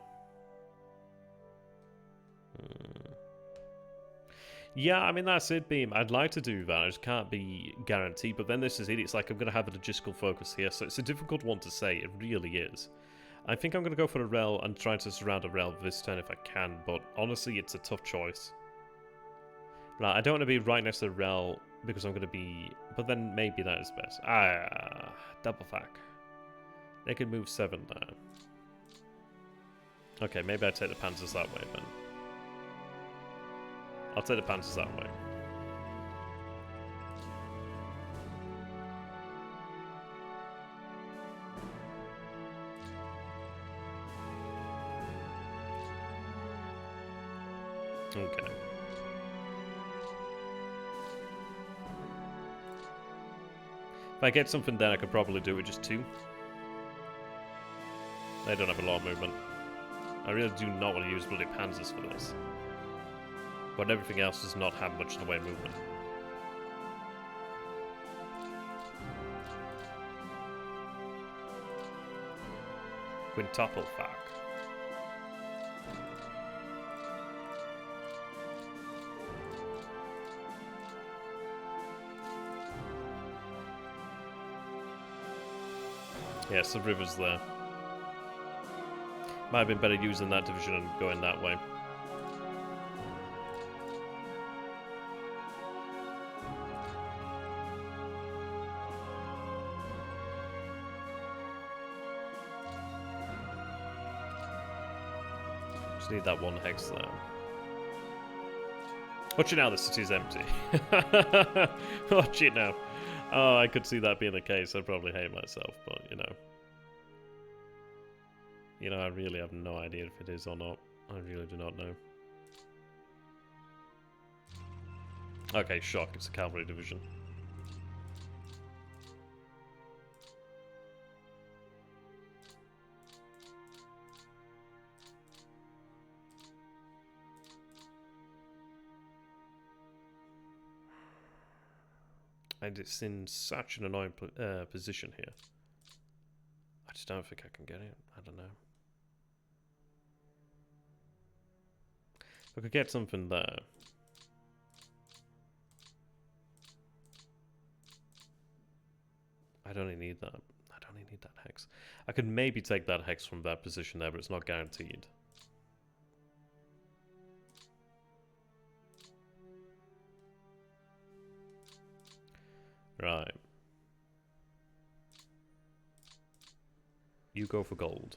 Yeah, I mean, that's it, Beam. I'd like to do that. I just can't be guaranteed. But then this is it. It's like I'm going to have a logistical focus here. So it's a difficult one to say. It really is. I think I'm going to go for a rail and try to surround a rail this turn if I can. But honestly, it's a tough choice. Right, I don't want to be right next to the rail because I'm going to be... But then maybe that is best. Double fuck. They could move 7 there. Okay, maybe I take the panzers that way then. I'll take the panzers that way. Okay. If I get something there, I could probably do it just 2. They don't have a lot of movement. I really do not want to use bloody panzers for this. But everything else does not have much in the way of movement. Quintuple fac. Yes, the river's there. Might have been better using that division and going that way. Just need that one hex there. Watch it now, the city's empty. Watch it now. Oh, I could see that being the case. I'd probably hate myself, but you know. You know, I really have no idea if it is or not. I really do not know. Okay, shock. It's a cavalry division. And it's in such an annoying position here. I just don't think I can get it. I don't know. If I could get something there. I don't even need that. I don't even need that hex. I could maybe take that hex from that position there, but it's not guaranteed. Right. You go for gold.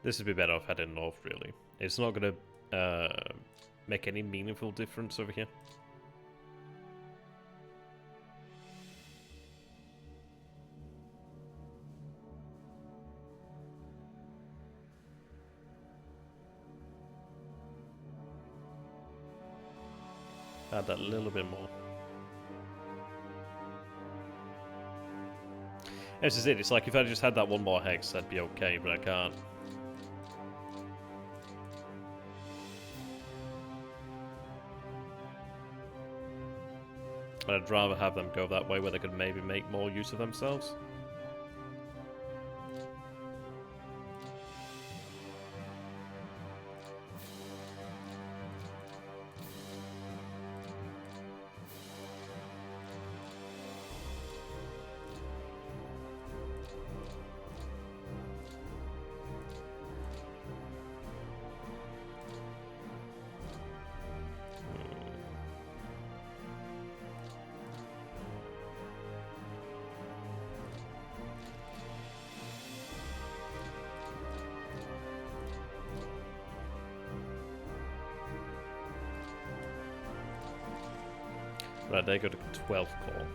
This would be better off heading north, really. It's not going to make any meaningful difference over here. Add that a little bit more. This is it. It's like if I just had that one more hex, that'd be okay, but I can't. I'd rather have them go that way where they could maybe make more use of themselves. Right, they go to 12th call.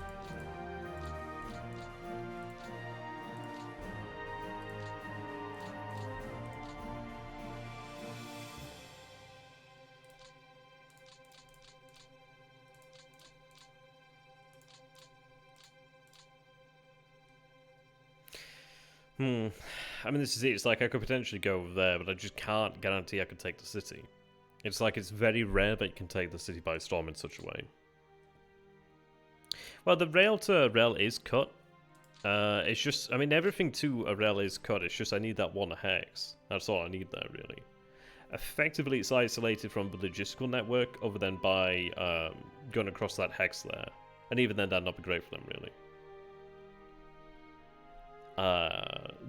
I mean, this is it. It's like I could potentially go over there, but I just can't guarantee I could take the city. It's like it's very rare that you can take the city by storm in such a way. Well, the rail to rail is cut. It's just, I mean, everything to a rail is cut. It's just I need that one hex. That's all I need there, really. Effectively, it's isolated from the logistical network, other than by going across that hex there. And even then, that'd not be great for them, really.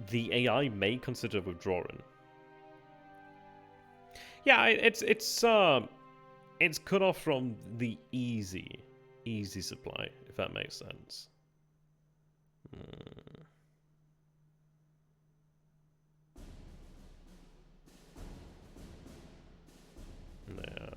The AI may consider withdrawing. Yeah, it's cut off from the easy supply, if that makes sense. Yeah.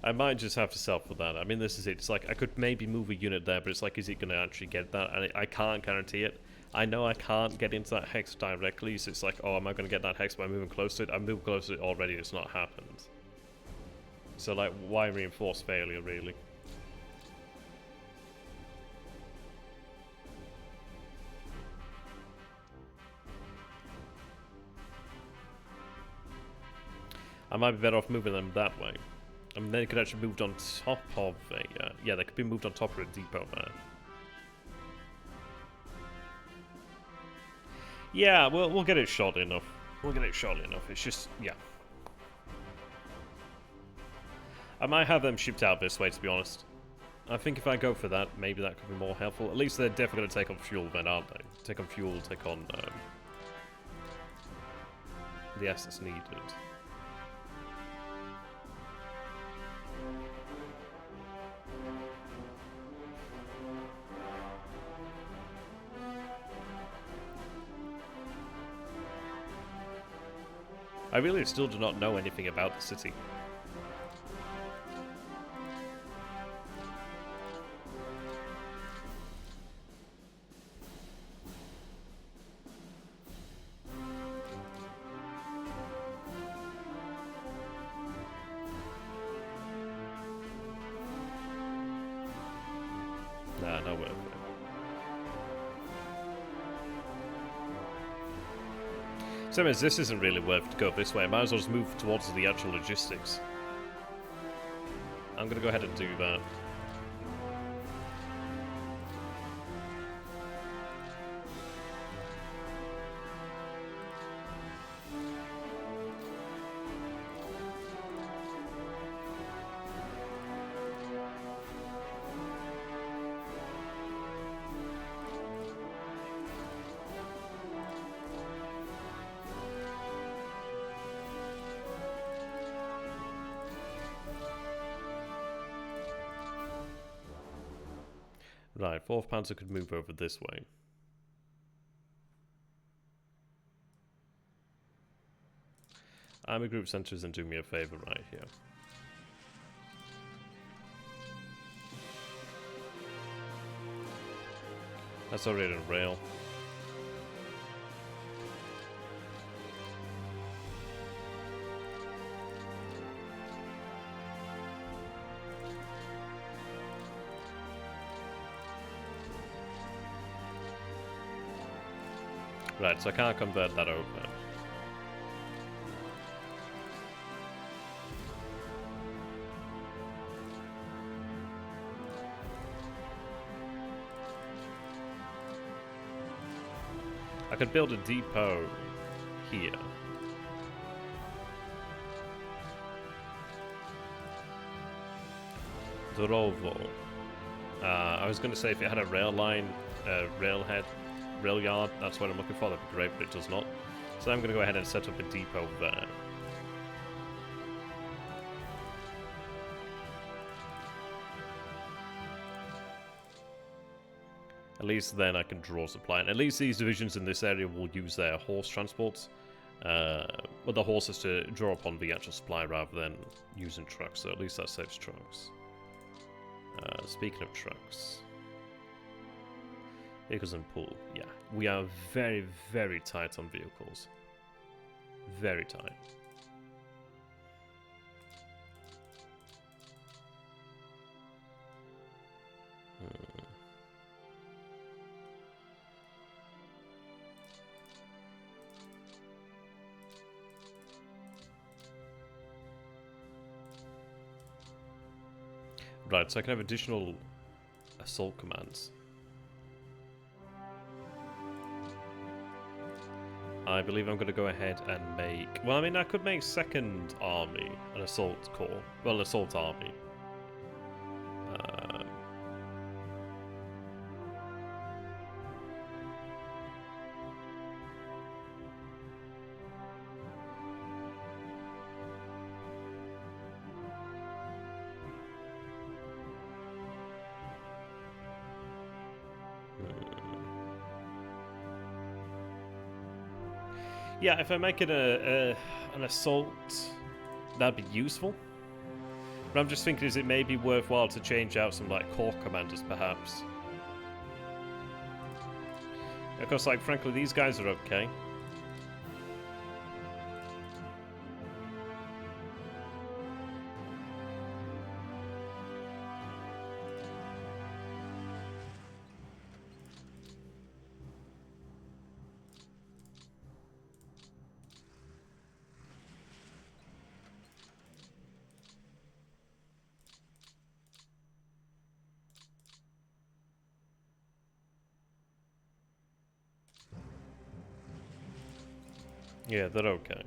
I might just have to sell for that. I mean, this is it. It's like I could maybe move a unit there, but it's like, is it going to actually get that? And I can't guarantee it. I know I can't get into that hex directly, so it's like, oh, am I going to get that hex by moving close to it? I'm moving close to it already, it's not happened. So, like, why reinforce failure, really? I might be better off moving them that way. And they could actually moved on top of a... yeah, they could be moved on top of a depot there. Yeah, we'll get it short enough. We'll get it short enough. It's just, yeah. I might have them shipped out this way, to be honest. I think if I go for that, maybe that could be more helpful. At least they're definitely going to take on fuel then, aren't they? Take on fuel, take on the assets needed. I really still do not know anything about the city. Nah, no way. Same as this isn't really worth to go this way. I might as well just move towards the actual logistics. I'm gonna go ahead and do that. Right, 4th Panzer could move over this way. Army Group Centers and do me a favor right here. That's already on rail. Right, so I can't convert that over. I could build a depot here. Dorovo. I was going to say if it had a rail line, railhead, rail yard, that's what I'm looking for, that'd be great, but it does not. So I'm going to go ahead and set up a depot there. At least then I can draw supply, and at least these divisions in this area will use their horse transports, with the horses to draw upon the actual supply rather than using trucks, so at least that saves trucks. Speaking of trucks... Vehicles and pool, yeah. We are very, very tight on vehicles. Very tight. Right, so I can have additional assault commands. I believe I'm going to go ahead and make... Well, I mean, I could make 2nd Army an assault corps. Well, assault army. Yeah, if I make it an assault, that'd be useful. But I'm just thinking, is it maybe worthwhile to change out some like corps commanders, perhaps? Of course, like, frankly, these guys are okay. Yeah, they're okay.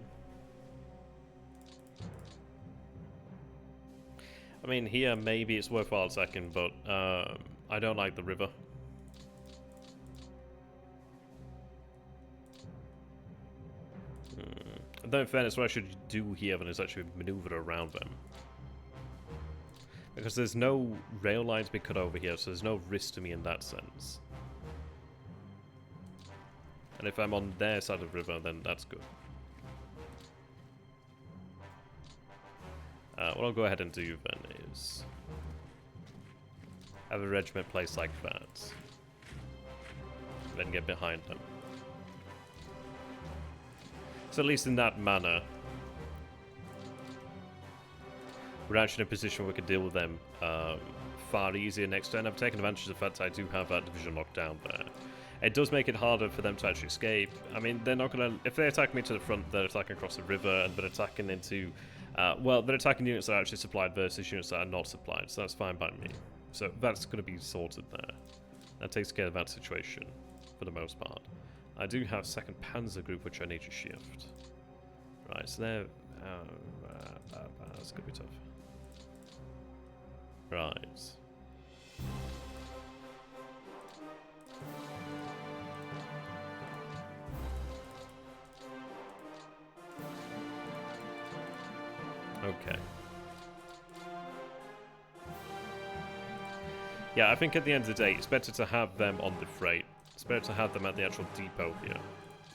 I mean, here, maybe it's worthwhile attacking, but I don't like the river. Though, in fairness, what I should do here then is actually maneuver around them. Because there's no rail lines being cut over here, so there's no risk to me in that sense. And if I'm on their side of the river, then that's good. What I'll go ahead and do then is have a regiment placed like that. Then get behind them. So at least in that manner, we're actually in a position where we can deal with them far easier next turn. I've taken advantage of the fact that I do have that division locked down there. It does make it harder for them to actually escape. I mean, they're not going to... If they attack me to the front, they're attacking across the river, and they're attacking into... well, they're attacking units that are actually supplied versus units that are not supplied, so that's fine by me. So that's going to be sorted there. That takes care of that situation, for the most part. I do have 2nd Panzer Group, which I need to shift. Right, so they're... that's going to be tough. Right. Okay. Yeah, I think at the end of the day, it's better to have them on the freight. It's better to have them at the actual depot here.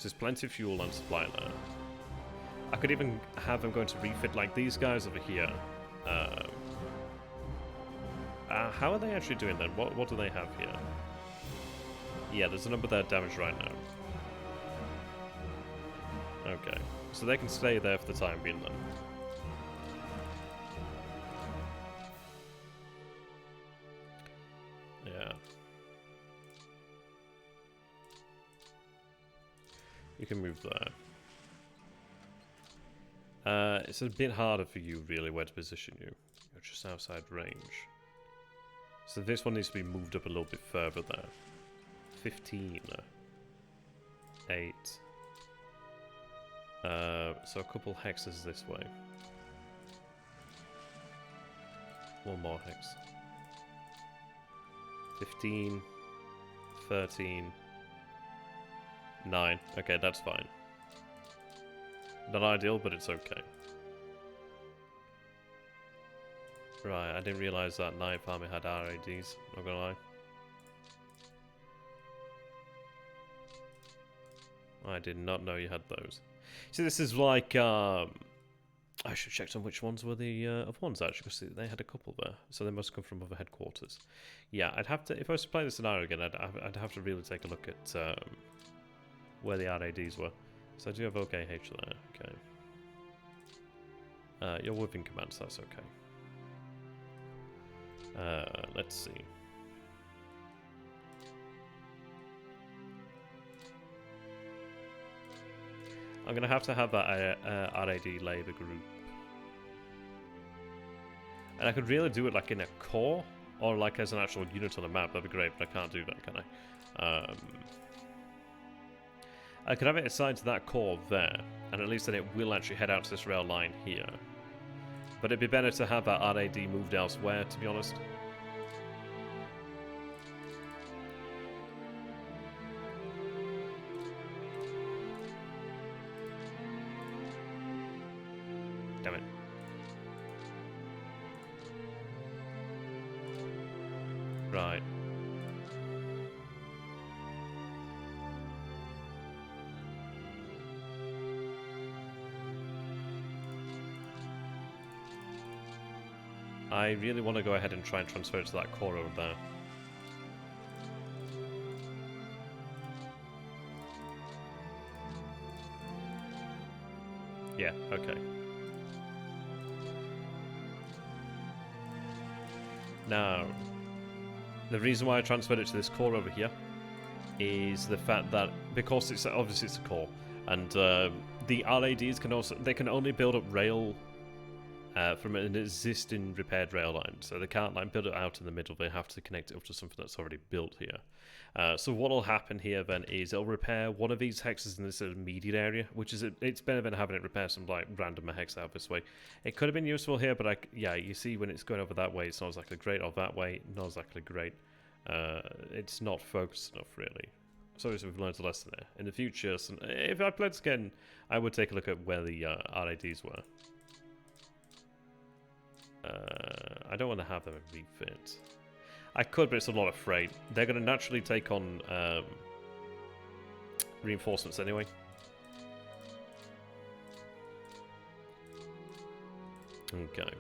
There's plenty of fuel and supply there. I could even have them going to refit like these guys over here. How are they actually doing then? What do they have here? Yeah, there's a number that are damaged right now. Okay, so they can stay there for the time being then. Yeah. You can move there. It's a bit harder for you, really, where to position you. You're just outside range. So this one needs to be moved up a little bit further there. 15. 8. So a couple hexes this way. One more hex. 15. 13. 9. Okay, that's fine. Not ideal, but it's okay. Right, I didn't realise that 9th Army had RADs, not gonna lie. I did not know you had those. See, this is like, I should have checked on which ones were the other ones, actually, because they had a couple there. So they must come from other headquarters. Yeah, I'd have to, if I was to play the scenario again, I'd have to really take a look at where the RADs were. So I do have OKH there, okay. You're within command, so that's okay. Let's see. I'm going to have that RAD labour group. And I could really do it like in a core, or like as an actual unit on a map. That'd be great, but I can't do that, can I? I could have it assigned to that core there, and at least then it will actually head out to this rail line here. But it'd be better to have that RAD moved elsewhere, to be honest. Damn it. Right. I really want to go ahead and try and transfer it to that core over there. Yeah, okay. Now, the reason why I transferred it to this core over here is the fact that because it's obviously it's a core, and the RADs can only build up rail from an existing repaired rail line, so they can't like build it out in the middle. They have to connect it up to something that's already built here. So what will happen here then is it'll repair one of these hexes in this immediate area, which is it's better than having it repair some like random hex out this way. It could have been useful here, but yeah, you see when it's going over that way, it's not exactly great, or that way, not exactly great. It's not focused enough really. So we've learned a lesson there. In the future, if I played this again, I would take a look at where the RADs were. I don't want to have them refit. I could, but it's a lot of freight. They're going to naturally take on reinforcements anyway. Okay.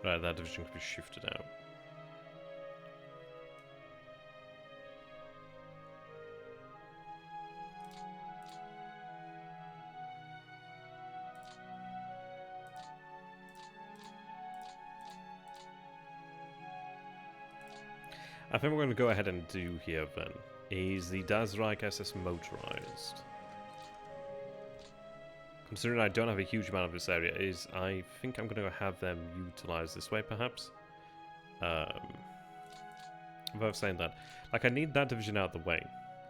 Right, that division could be shifted out. I think we're going to go ahead and do here then is the Das Reich SS motorized. Considering I don't have a huge amount of this area, I think I'm going to have them utilized this way, perhaps. Without saying that, like I need that division out of the way.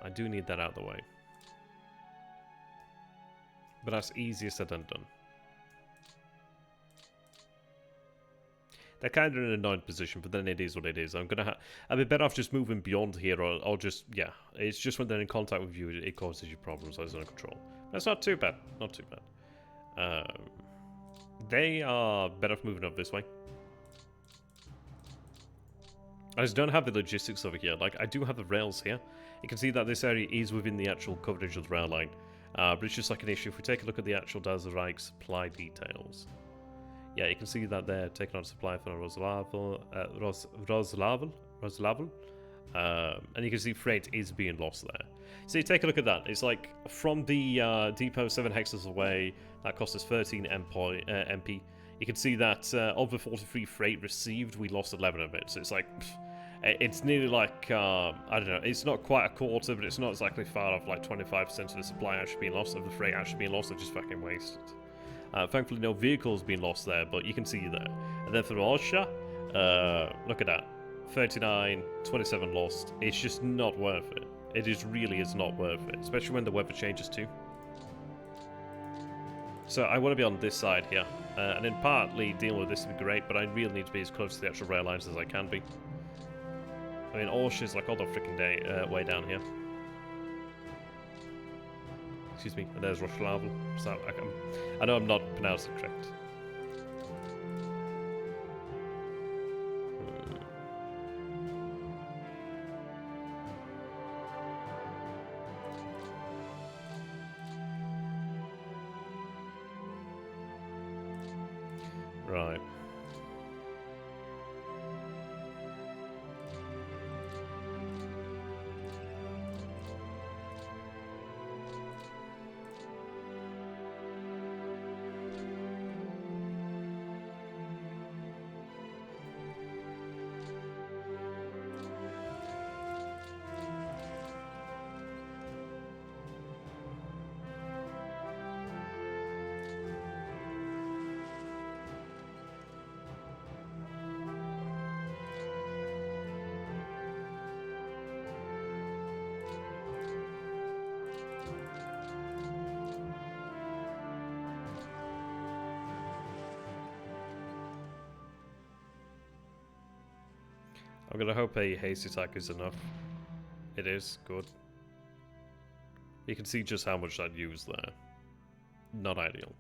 I do need that out of the way, but that's easier said than done. They're kind of in an annoying position, but then it is what it is. I'd be better off just moving beyond here, or just, yeah. It's just when they're in contact with you, it causes you problems. So it's under control. That's not too bad. Not too bad. They are better off moving up this way. I just don't have the logistics over here. Like, I do have the rails here. You can see that this area is within the actual coverage of the rail line. But it's just like an issue. If we take a look at the actual Das Reich supply details. Yeah, you can see that they're taking on supply from Roslavel. And you can see freight is being lost there. So you take a look at that. It's like from the depot 7 hexes away, that cost us 13 MP. You can see that of the 43 freight received, we lost 11 of it. So it's like, it's nearly like, I don't know, it's not quite a quarter, but it's not exactly far off, like 25% of the supply actually being lost, of the freight actually being lost, they're just fucking wasted. Thankfully no vehicles being lost there, but you can see there. And then for Russia, look at that. 39, 27 lost. It's just not worth it. It really is not worth it, especially when the weather changes too. So I want to be on this side here, and then partly dealing with this would be great, but I really need to be as close to the actual rail lines as I can be. I mean, Orsha's like all the freaking day way down here. Excuse me, and there's Roslavel. So I know I'm not pronouncing it correct. Right. I'm gonna hope a haste attack is enough. It is, good. You can see just how much that used there. Not ideal.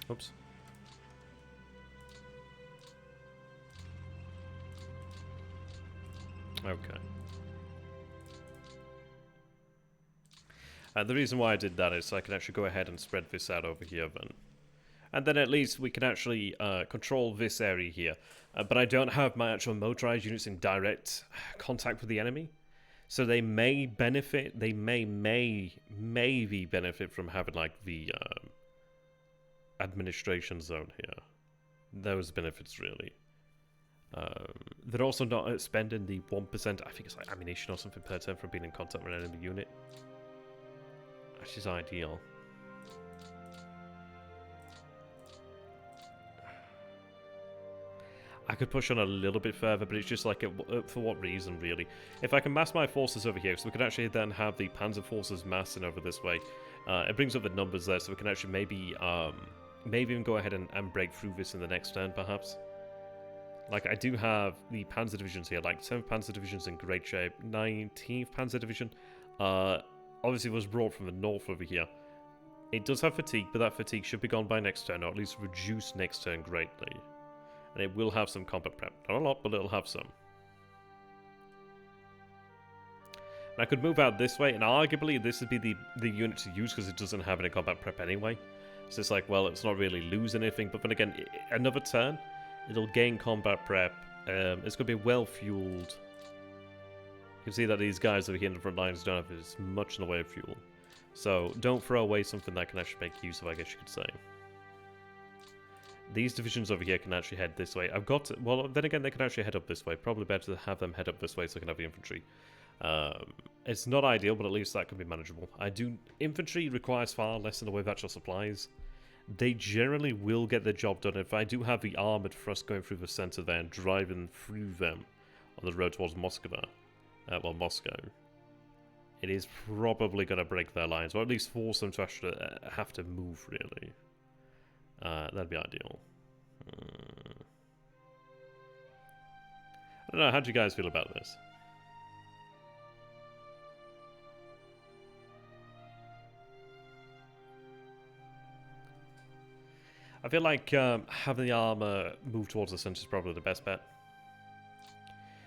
Oops. Okay. The reason why I did that is so I can actually go ahead and spread this out over here then. And then at least we can actually control this area here. But I don't have my actual motorized units in direct contact with the enemy. So they may benefit, they maybe benefit from having like the administration zone here. Those benefits really. They're also not spending the 1%, I think it's like ammunition or something per turn from being in contact with an enemy unit. Which is ideal. I could push on a little bit further, but it's just like, for what reason, really? If I can mass my forces over here, so we can actually then have the Panzer forces massing over this way. It brings up the numbers there, so we can actually maybe even go ahead and break through this in the next turn, perhaps. Like, I do have the Panzer divisions here, like 7th Panzer Division's in great shape, 19th Panzer Division, obviously was brought from the north over here. It does have fatigue, but that fatigue should be gone by next turn, or at least reduce next turn greatly. And it will have some combat prep. Not a lot, but it'll have some. And I could move out this way, and arguably this would be the unit to use because it doesn't have any combat prep anyway. So it's like, well, it's not really lose anything, but then again, another turn, it'll gain combat prep. It's going to be well fueled. You can see that these guys over here in the front lines don't have as much in the way of fuel. So don't throw away something that can actually make use of, I guess you could say. These divisions over here can actually head this way. I've got... well, then again, they can actually head up this way. Probably better to have them head up this way so I can have the infantry. It's not ideal, but at least that can be manageable. Infantry requires far less in the way of actual supplies. They generally will get their job done. If I do have the armoured thrust going through the centre there and driving through them on the road towards Moscow, Moscow, it is probably going to break their lines, or at least force them to actually have to move, really. That'd be ideal. I don't know, how do you guys feel about this? I feel like having the armor move towards the center is probably the best bet.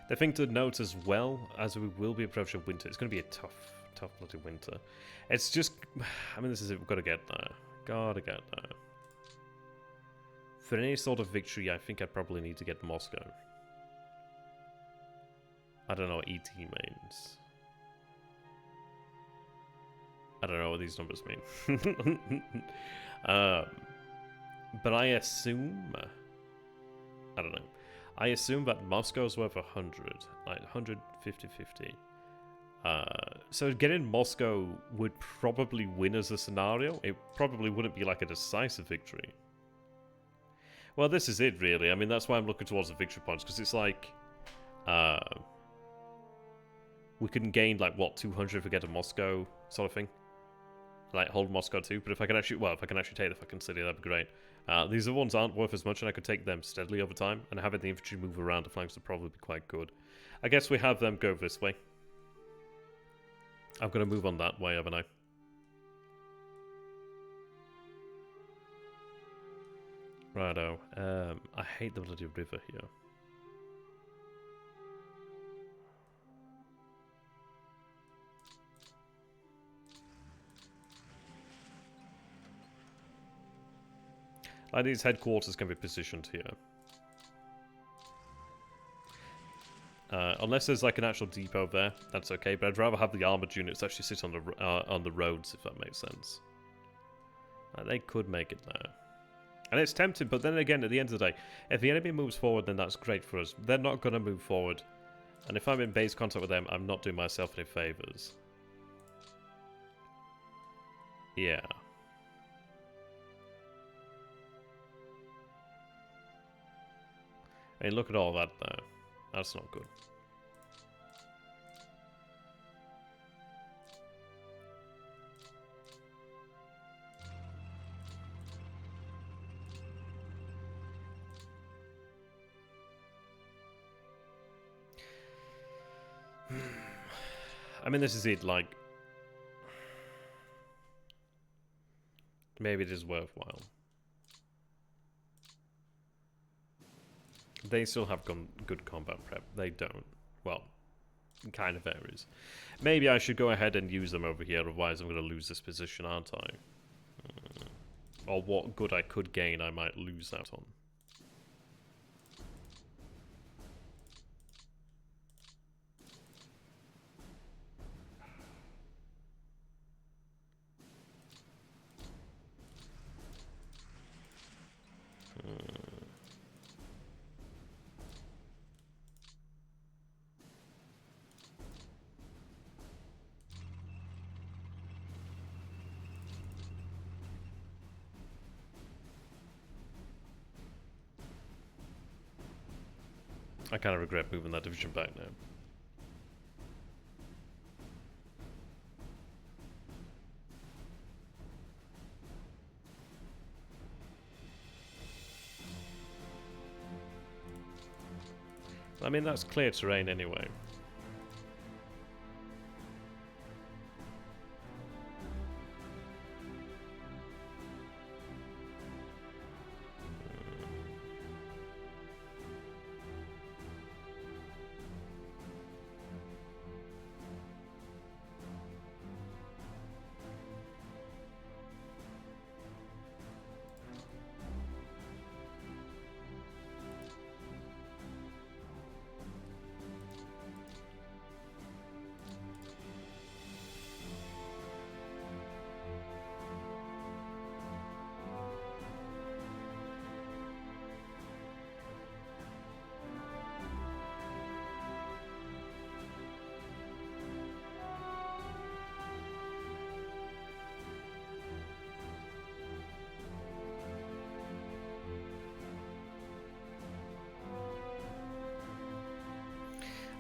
The thing to note as well, as we will be approaching winter, it's going to be a tough bloody winter. It's just, I mean, this is it, we've got to get there. Gotta get there. For any sort of victory, I think I'd probably need to get Moscow. I don't know what ET means. I don't know what these numbers mean. But I assume... I don't know. I assume that Moscow's worth 100. Like, 100, 50, 50. So getting Moscow would probably win as a scenario. It probably wouldn't be like a decisive victory. Well, this is it, really. I mean, that's why I'm looking towards the victory points, because it's like... we couldn't gain, like, what, 200 if we get to Moscow, sort of thing? Like, hold Moscow too, but if I can actually... well, if I can actually take the fucking city, that'd be great. These other ones aren't worth as much, and I could take them steadily over time, and having the infantry move around the flanks would probably be quite good. I guess we have them go this way. I'm going to move on that way, haven't I? Righto. I hate the bloody river here. Like, these headquarters can be positioned here. Unless there's like an actual depot there, that's okay. But I'd rather have the armored units actually sit on the roads, if that makes sense. They could make it there. And it's tempting, but then again, at the end of the day, if the enemy moves forward, then that's great for us. They're not going to move forward. And if I'm in base contact with them, I'm not doing myself any favours. Yeah. I mean, look at all that there. That's not good. I mean, this is it, like... Maybe it is worthwhile. They still have good combat prep. They don't. Well, it kind of varies. Maybe I should go ahead and use them over here, otherwise I'm going to lose this position, aren't I? Or what good I could gain, I might lose out on. I kind of regret moving that division back now. I mean, that's clear terrain anyway.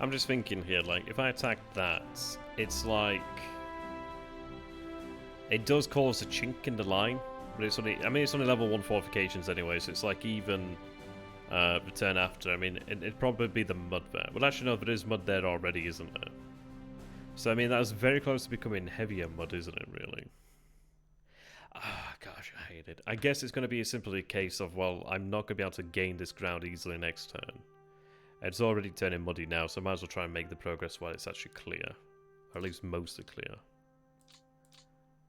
I'm just thinking here, like, if I attack that, it's like... It does cause a chink in the line, but it's only... I mean, it's only level 1 fortifications anyway, so it's like even return after. I mean, it'd probably be the mud there. Well, actually, no, there is mud there already, isn't there? So, I mean, that was very close to becoming heavier mud, isn't it, really? Ah, gosh, I hate it. I guess it's going to be simply a case of, well, I'm not going to be able to gain this ground easily next turn. It's already turning muddy now, so I might as well try and make the progress while it's actually clear. Or at least mostly clear.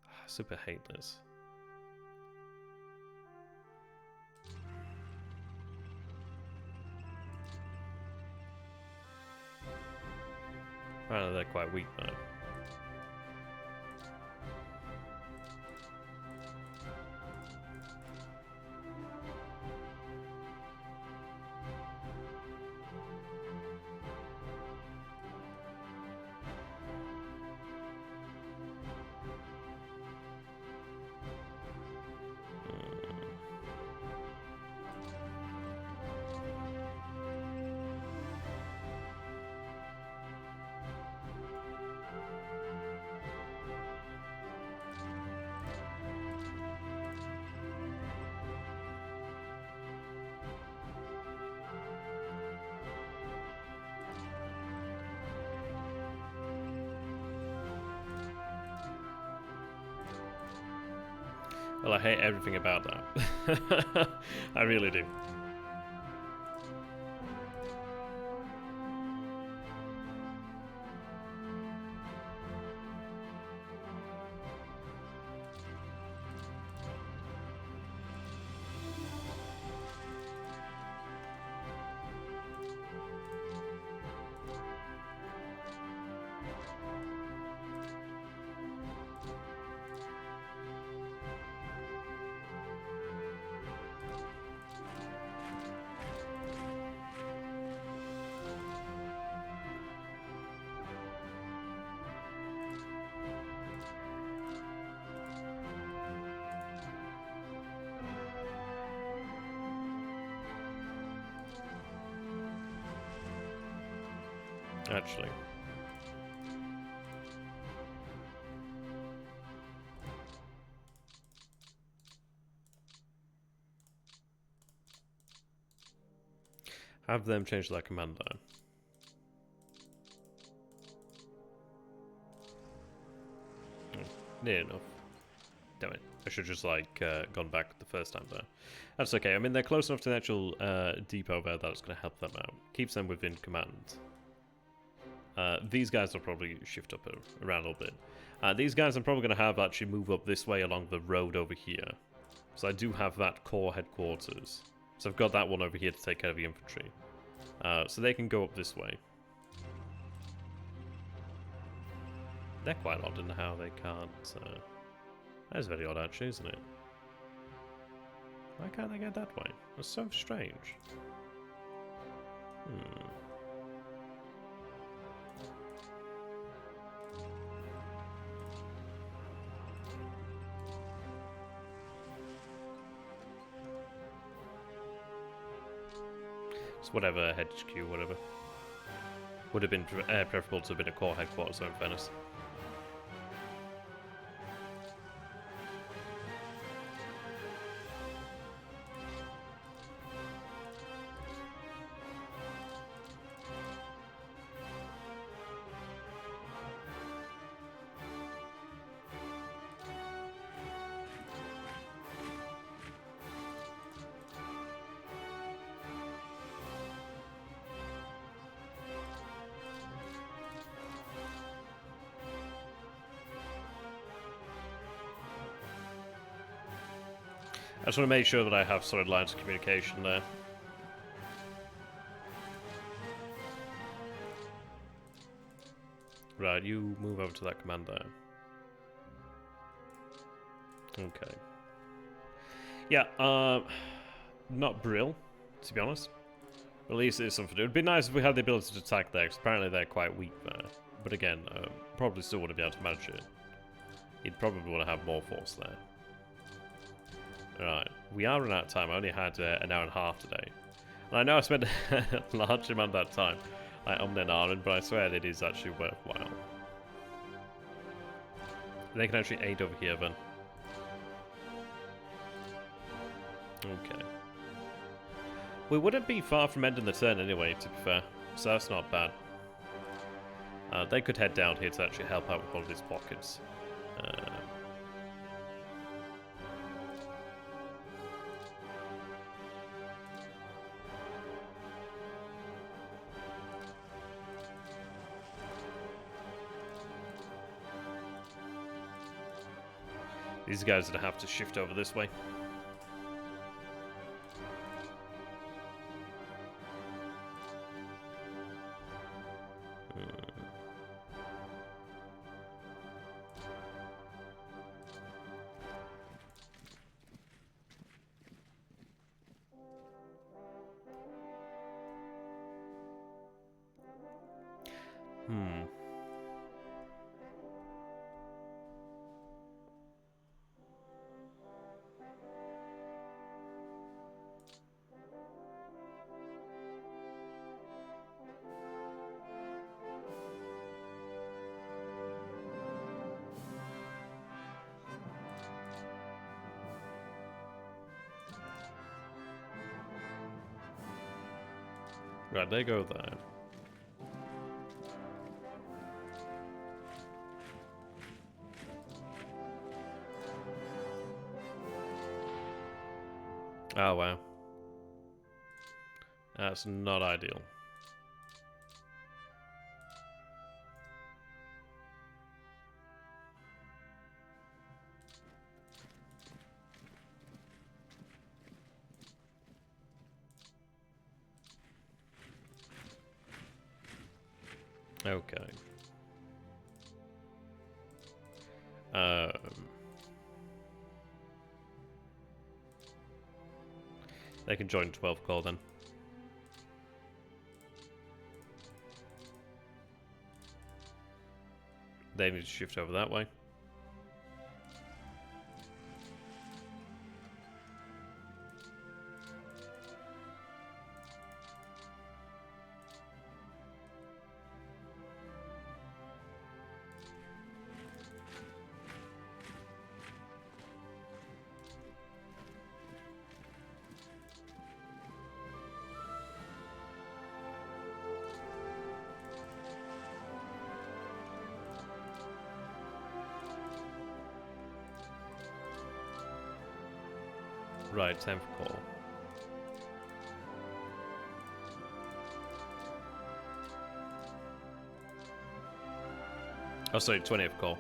I super hate this. Apparently they're quite weak now. Well, I hate everything about that. I really do. Actually. Have them change their commander. Near enough. Damn it. I should just, like, gone back the first time there. That's okay. I mean, they're close enough to the actual depot there that it's going to help them out. Keeps them within command. These guys will probably shift up around a little bit. These guys I'm probably going to have actually move up this way along the road over here. So I do have that core headquarters. So I've got that one over here to take care of the infantry. So they can go up this way. They're quite odd in how they can't... that is very odd actually, isn't it? Why can't they get that way? That's so strange. It's whatever, HQ, whatever. Would have been preferable to have been a core headquarters, in fairness. I just want to make sure that I have solid lines of communication there. Right, you move over to that command there. Okay. Yeah, not Brill, to be honest. At least it's something to do. It'd be nice if we had the ability to attack there, because apparently they're quite weak there. But again, probably still wouldn't be able to manage it. You'd probably want to have more force there. Right, we are running out of time. I only had an hour and a half today. And I know I spent a large amount of that time like, on an island, but I swear it is actually worthwhile. They can actually aid over here then. Okay. We wouldn't be far from ending the turn anyway, to be fair. So that's not bad. They could head down here to actually help out with all of these pockets. These guys are going to have to shift over this way. Right, they go there. Oh, wow. That's not ideal. Okay. They can join 12 Corps then. They need to shift over that way. Right, 10th call. Oh, sorry, 20th call.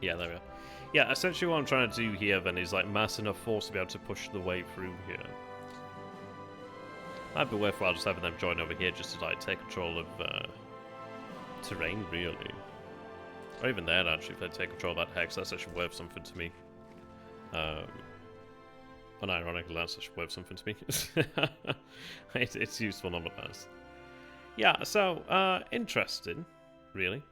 Yeah, there we go. Yeah, essentially what I'm trying to do here then is like mass enough force to be able to push the way through here. Might be worthwhile just having them join over here just to like take control of terrain, really. Or even then, actually, if they take control of that hex, that's actually worth something to me. Unironically, that's actually worth something to me. It's useful nonetheless. Yeah, so, interesting, really.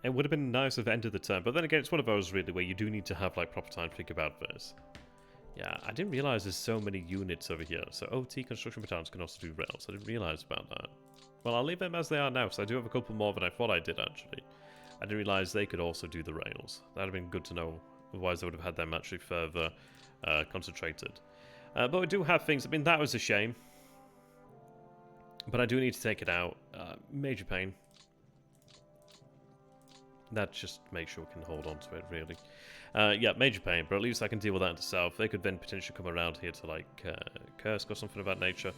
It would have been nice if it ended the turn, but then again, it's one of those, really, where you do need to have, like, proper time to think about this. Yeah, I didn't realize there's so many units over here. So OT construction battalions can also do rails. I didn't realize about that. Well, I'll leave them as they are now, because I do have a couple more than I thought I did, actually. I didn't realize they could also do the rails. That would have been good to know. Otherwise, I would have had them actually further concentrated. But we do have things. I mean, that was a shame. But I do need to take it out. Major pain. That just makes sure we can hold on to it, really. Yeah, major pain, but at least I can deal with that in the south. They could then potentially come around here to, like, Kursk or something of that nature.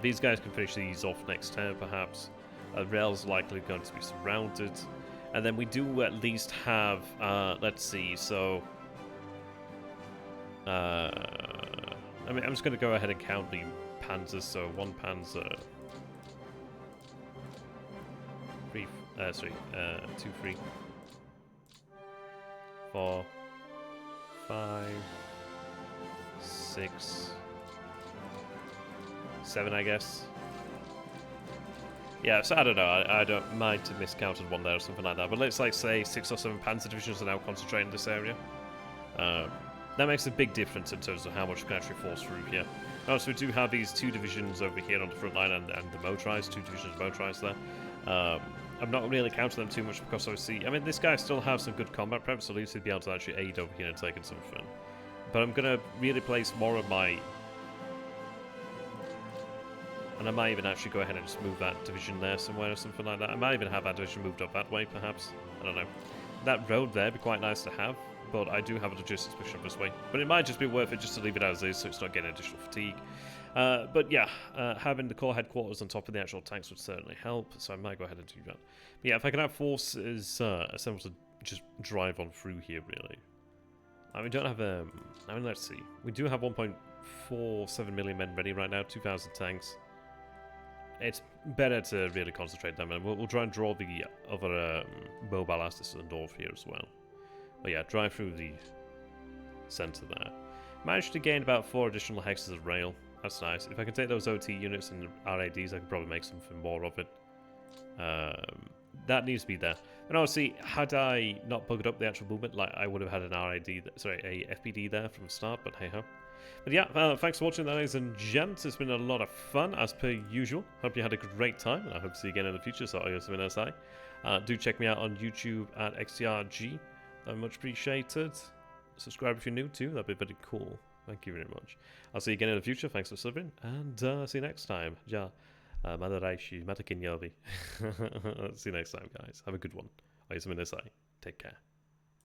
These guys can finish these off next turn, perhaps. Rail's likely going to be surrounded. And then we do at least have, let's see, so... I mean, I'm just going to go ahead and count the panzers, so 1 panzer... 2, 3... 4, 5, 6, 7, I guess. Yeah, so I don't know. I don't mind to miscounted one there or something like that. But let's like say 6 or 7 Panzer divisions are now concentrating in this area. That makes a big difference in terms of how much we can actually force through here. Oh, so we do have these 2 divisions over here on the front line and the motorized, 2 divisions motorized there. I'm not really counting them too much because obviously, I mean, this guy still has some good combat prep, so at least he'd be able to actually aid over here and taking something. But I'm going to really place more of my... And I might even actually go ahead and just move that division there somewhere or something like that. I might even have that division moved up that way, perhaps. I don't know. That road there would be quite nice to have, but I do have a legit suspicion of this way. But it might just be worth it just to leave it as is, so it's not getting additional fatigue. But yeah, having the core headquarters on top of the actual tanks would certainly help, so I might go ahead and do that. But yeah, if I can have forces assembled to just drive on through here, really. I mean, we don't have I mean, let's see. We do have 1.47 million men ready right now, 2,000 tanks. It's better to really concentrate them, and we'll try and draw the other mobile assets to the north here as well. But yeah, drive through the centre there. Managed to gain about 4 additional hexes of rail. That's nice. If I can take those OT units and RADs, I could probably make something more of it. That needs to be there. And obviously, had I not bugged up the actual movement, like I would have had an RAD, sorry, a FPD there from the start, but hey ho. But yeah, thanks for watching, ladies and gents. It's been a lot of fun, as per usual. Hope you had a great time, and I hope to see you again in the future, so do check me out on YouTube at XTRG. Much appreciated. Subscribe if you're new too, that'd be very cool. Thank you very much. I'll see you again in the future. Thanks for subbing, and see you next time. Ja, Madaraishi, Matakinyobi. See you next time, guys. Have a good one. Take care.